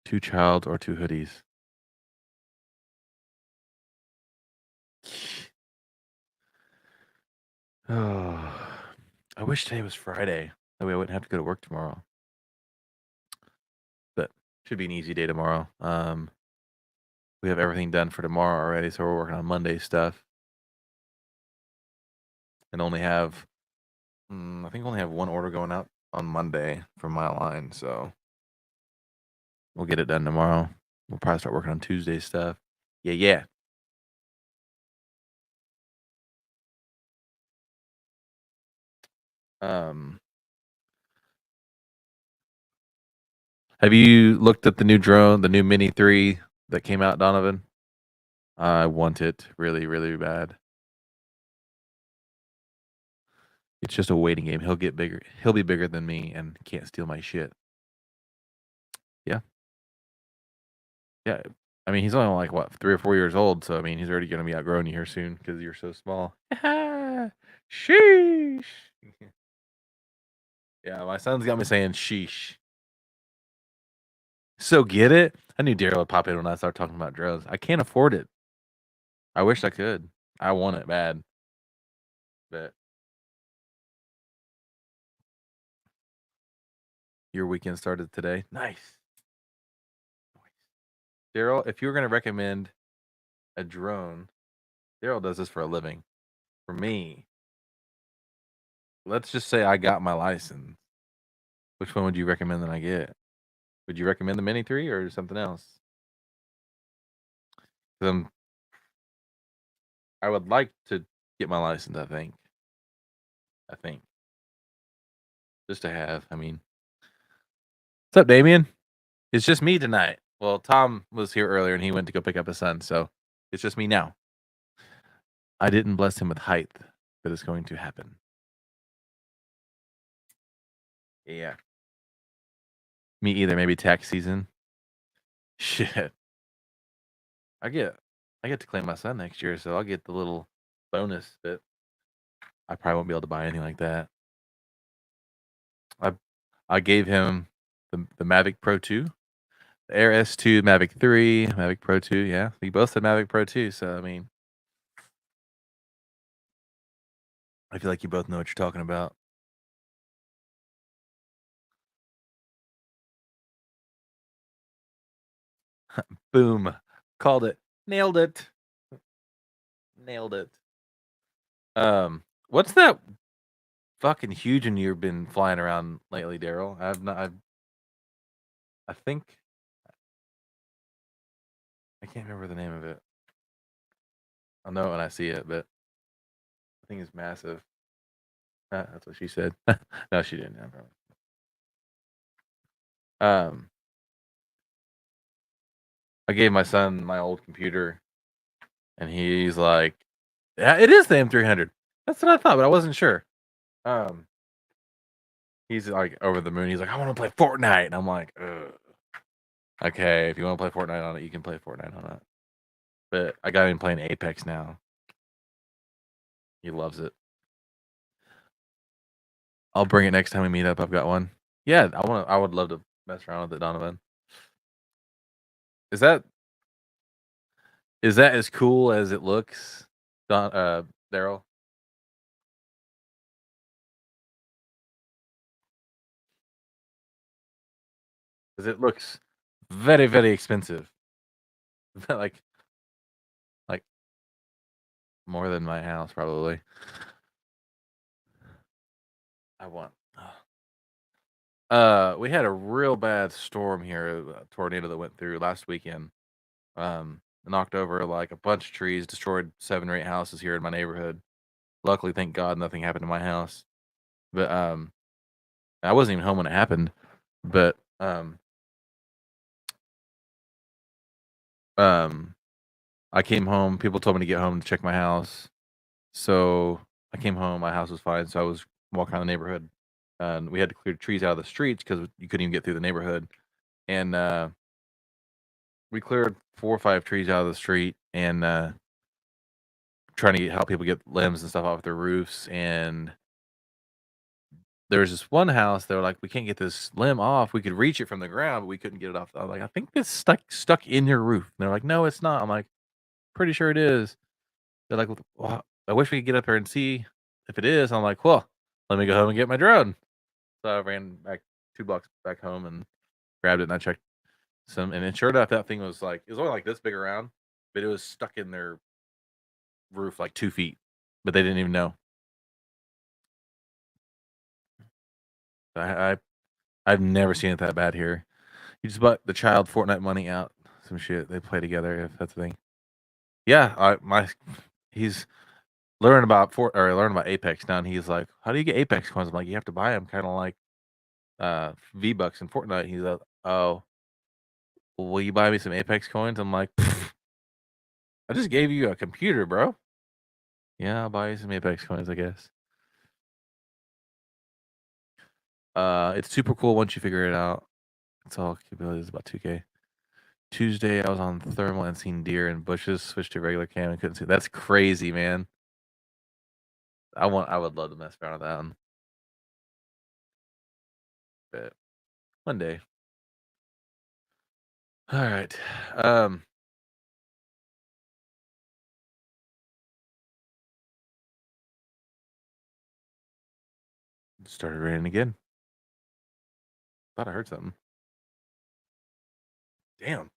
Speaker 7: 2 child or 2 hoodies. Oh, I wish today was Friday. That way I wouldn't have to go to work tomorrow. But should be an easy day tomorrow. We have everything done for tomorrow already, so we're working on Monday stuff. And only have, I think only have one order going out on Monday from my line, so we'll get it done tomorrow. We'll probably start working on Tuesday stuff. Yeah. Have you looked at the new drone, the new Mini 3 that came out, Donovan? I want it really, really bad. It's just a waiting game. He'll get bigger. He'll be bigger than me and can't steal my shit. Yeah. Yeah. I mean, he's only like, what, 3 or 4 years old. So, I mean, he's already going to be outgrowing you here soon because you're so small. Sheesh. Yeah, my son's got me saying sheesh. So get it? I knew Daryl would pop in when I started talking about drones. I can't afford it. I wish I could. I want it bad. But your weekend started today. Nice. Daryl, if you were going to recommend a drone, Daryl does this for a living. For me, let's just say I got my license. Which one would you recommend that I get? Would you recommend the Mini 3 or something else? I would like to get my license, I think. Just to have, I mean. What's up, Damien? It's just me tonight. Well, Tom was here earlier and he went to go pick up his son, so it's just me now. I didn't bless him with height, but it's going to happen. Yeah. Me either. Maybe tax season. Shit. I get to claim my son next year, so I'll get the little bonus, but I probably won't be able to buy anything like that. I gave him the Mavic Pro 2, the Air S2, Mavic 3, Mavic Pro 2. Yeah, we both said Mavic Pro 2, so I mean, I feel like you both know what you're talking about. Boom. Called it. Nailed it. Nailed it. What's that fucking huge one you've been flying around lately, Daryl? I think I can't remember the name of it. I'll know it when I see it, but I think it's massive. That's what she said. No, she didn't. I gave my son my old computer, and he's like, "Yeah, it is the M300." That's what I thought, but I wasn't sure. He's like over the moon. He's like, "I want to play Fortnite," and I'm like, ugh. Okay, if you want to play Fortnite on it, you can play Fortnite on it. But I got him playing Apex now. He loves it. I'll bring it next time we meet up. I've got one. Yeah, I would love to mess around with it, Donovan. Is that as cool as it looks, Daryl? Because it looks very, very expensive. like more than my house, probably. I want. We had a real bad storm here, a tornado that went through last weekend. Knocked over like a bunch of trees, destroyed 7 or 8 houses here in my neighborhood. Luckily, thank God, nothing happened to my house. But I wasn't even home when it happened. But I came home. People told me to get home to check my house, so I came home. My house was fine, so I was walking around the neighborhood, and we had to clear trees out of the streets because you couldn't even get through the neighborhood. And we cleared 4 or 5 trees out of the street, and trying to help people get limbs and stuff off their roofs. And there was this one house. They were like, "We can't get this limb off. We could reach it from the ground, but we couldn't get it off." I was like, "I think it's stuck in your roof." And they're like, "No, it's not." I'm like, "Pretty sure it is." They're like, "Well, I wish we could get up there and see if it is." I'm like, "Well, let me go home and get my drone." So I ran back 2 blocks back home and grabbed it, and I checked some. And then sure enough, that thing was like, it was only like this big around, but it was stuck in their roof like 2 feet, but they didn't even know. I've never seen it that bad here. You just bought the child Fortnite money out, some shit. They play together, if that's the thing. Yeah, he's learning about Apex now, and he's like, "How do you get Apex coins?" I'm like, "You have to buy them, kind of like V-Bucks in Fortnite." He's like, "Oh, will you buy me some Apex coins?" I'm like, "I just gave you a computer, bro." "Yeah, I'll buy you some Apex coins, I guess." It's super cool once you figure it out. It's all capabilities about 2K. Tuesday, I was on thermal and seen deer in bushes. Switched to regular cam and couldn't see. That's crazy, man. I would love to mess around with that one. But one day. All right. Started raining again. Thought I heard something. Damn.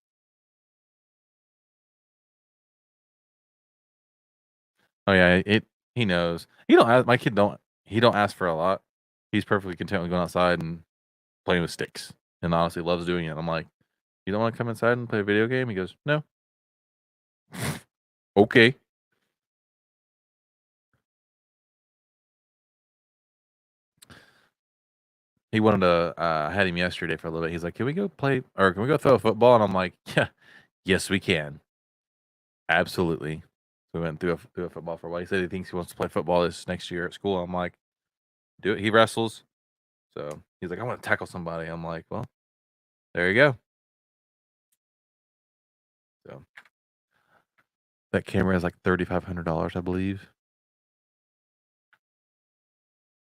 Speaker 7: Oh yeah, he knows. My kid don't ask for a lot. He's perfectly content with going outside and playing with sticks, and honestly loves doing it. I'm like, "You don't want to come inside and play a video game?" He goes, "No." Okay. He wanted to. I had him yesterday for a little bit. He's like, "Can we go play, or can we go throw a football?" And I'm like, "Yeah, yes, we can. Absolutely." We went through a football for a while. He said he thinks he wants to play football this next year at school. I'm like, "Do it." He wrestles, so he's like, "I want to tackle somebody." I'm like, "Well, there you go." So that camera is like $3,500, I believe.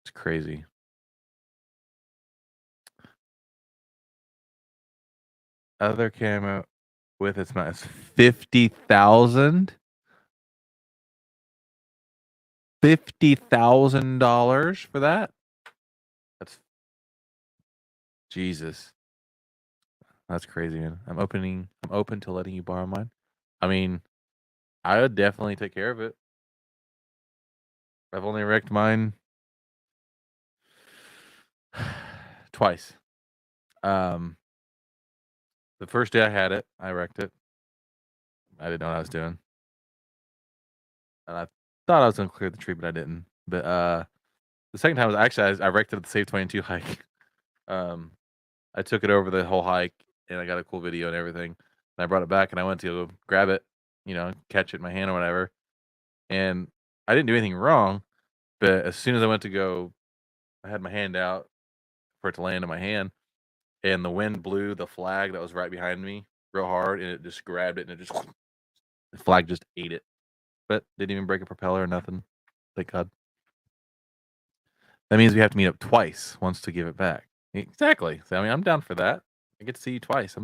Speaker 7: It's crazy. Other camera with its mount is $50,000. $50,000 for that? That's Jesus. That's crazy, man. I'm open to letting you borrow mine. I mean, I would definitely take care of it. I've only wrecked mine twice. The first day I had it, I wrecked it. I didn't know what I was doing. And I thought I was going to clear the tree, but I didn't. But the second time was actually, I wrecked it at the Save 22 hike. I took it over the whole hike, and I got a cool video and everything. And I brought it back, and I went to go grab it, catch it in my hand or whatever. And I didn't do anything wrong, but as soon as I went to go, I had my hand out for it to land in my hand, and the wind blew the flag that was right behind me real hard, and it just grabbed it, and the flag just ate it. But didn't even break a propeller or nothing. Thank God. That means we have to meet up twice, once to give it back. Exactly. So, I mean, I'm down for that. I get to see you twice.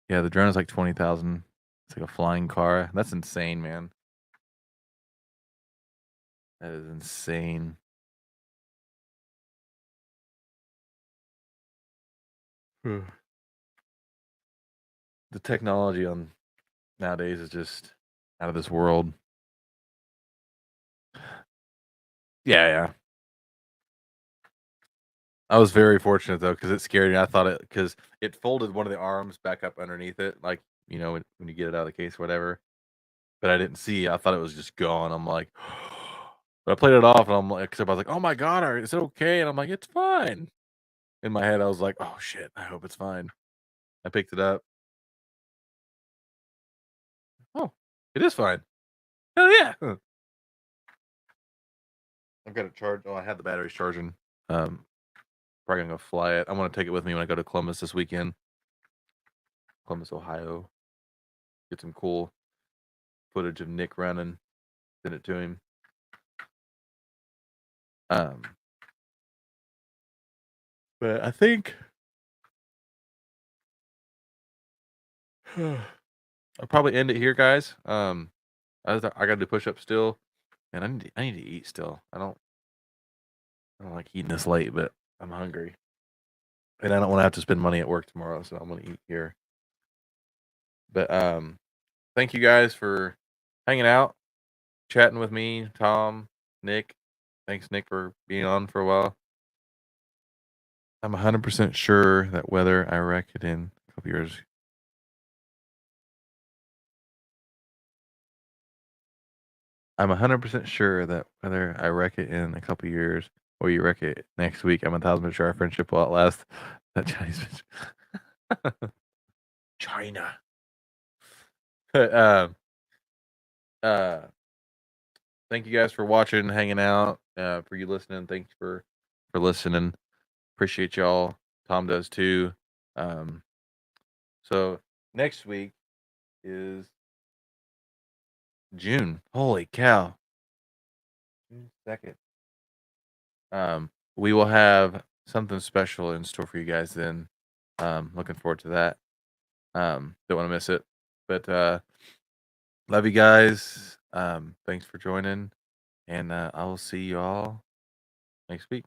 Speaker 7: Yeah, the drone is like 20,000. It's like a flying car. That's insane, man. That is insane. The technology on nowadays is just out of this world. Yeah. I was very fortunate though, because it scared me. I thought because it folded one of the arms back up underneath it, like when you get it out of the case or whatever. But I didn't see. I thought it was just gone. I'm like, but I played it off, and I'm like, except I was like, oh my God, is it okay? And I'm like, it's fine. In my head, I was like, oh shit, I hope it's fine. I picked it up. Oh, it is fine. Hell yeah. I've got it charged. Oh, I had the batteries charging. Probably gonna go fly it. I want to take it with me when I go to Columbus this weekend. Columbus, Ohio. Get some cool footage of Nick running. Send it to him. But I think I'll probably end it here, guys. I gotta do push-ups still, and I need to eat still. I don't like eating this late, but I'm hungry, and I don't want to have to spend money at work tomorrow, so I'm gonna eat here. But thank you guys for hanging out, chatting with me, Tom, Nick. Thanks, Nick, for being on for a while. I'm 100% sure that whether I wreck it in a couple years. I'm 100% sure that whether I wreck it in a couple years or you wreck it next week, I'm 1,000% sure our friendship will outlast that Chinese bitch. China. But, thank you guys for watching, hanging out. For you listening, thanks for listening. Appreciate y'all. Tom does too. So next week is June. Holy cow. June 2nd. We will have something special in store for you guys then. Looking forward to that. Don't want to miss it. But love you guys. Thanks for joining. And I will see you all next week.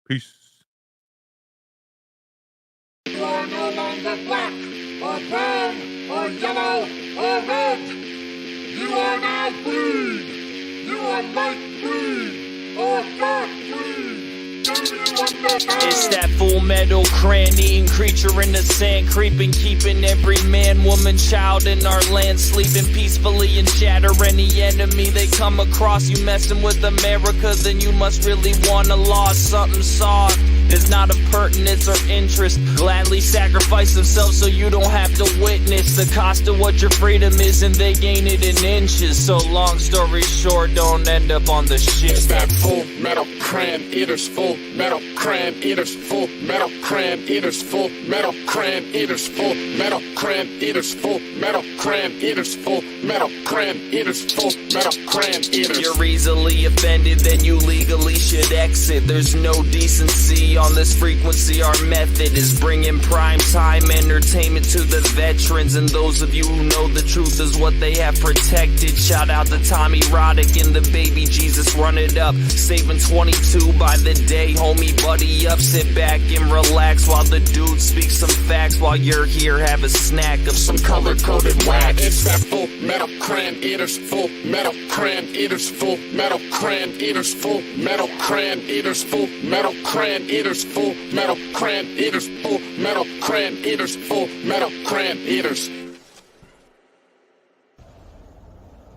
Speaker 7: Peace.
Speaker 2: You are no longer black, or brown, or yellow, or red. You are now green. You are light green, or dark green. Do you understand?
Speaker 3: It's that full metal cran-eating creature in the sand, creeping, keeping every man, woman, child in our land, sleeping peacefully and shatter any enemy they come across. You messing with America, then you must really wanna lost something soft. Is not of pertinence or interest. Gladly sacrifice themselves so you don't have to witness the cost of what your freedom is, and they gain it in inches. So long story short, don't end up on the shit.
Speaker 2: It's that full metal cram eaters, full metal cram eaters, full metal cram eaters, full metal cram eaters, full metal cram eaters, full metal cram eaters, full metal cram eaters, full metal cram eaters.
Speaker 3: You're easily offended, then you legally should exit. There's no decency on this frequency. Our method is bringing prime time entertainment to the veterans, and those of you who know the truth is what they have protected. Shout out to Tommy Roddick and the baby Jesus, run it up, saving 22 by the day. homie, buddy up, sit back and relax while the dude speaks some facts. While you're here, have a snack of some color-coded wax.
Speaker 2: It's that Full Metal Cran Eaters, Full Metal Cran Eaters, Full Metal Cran Eaters, Full Metal Cran Eaters, Full Metal Cran Eaters, Full Metal Cran Eaters, Full Metal Cran Eaters, Full Metal Cran Eaters.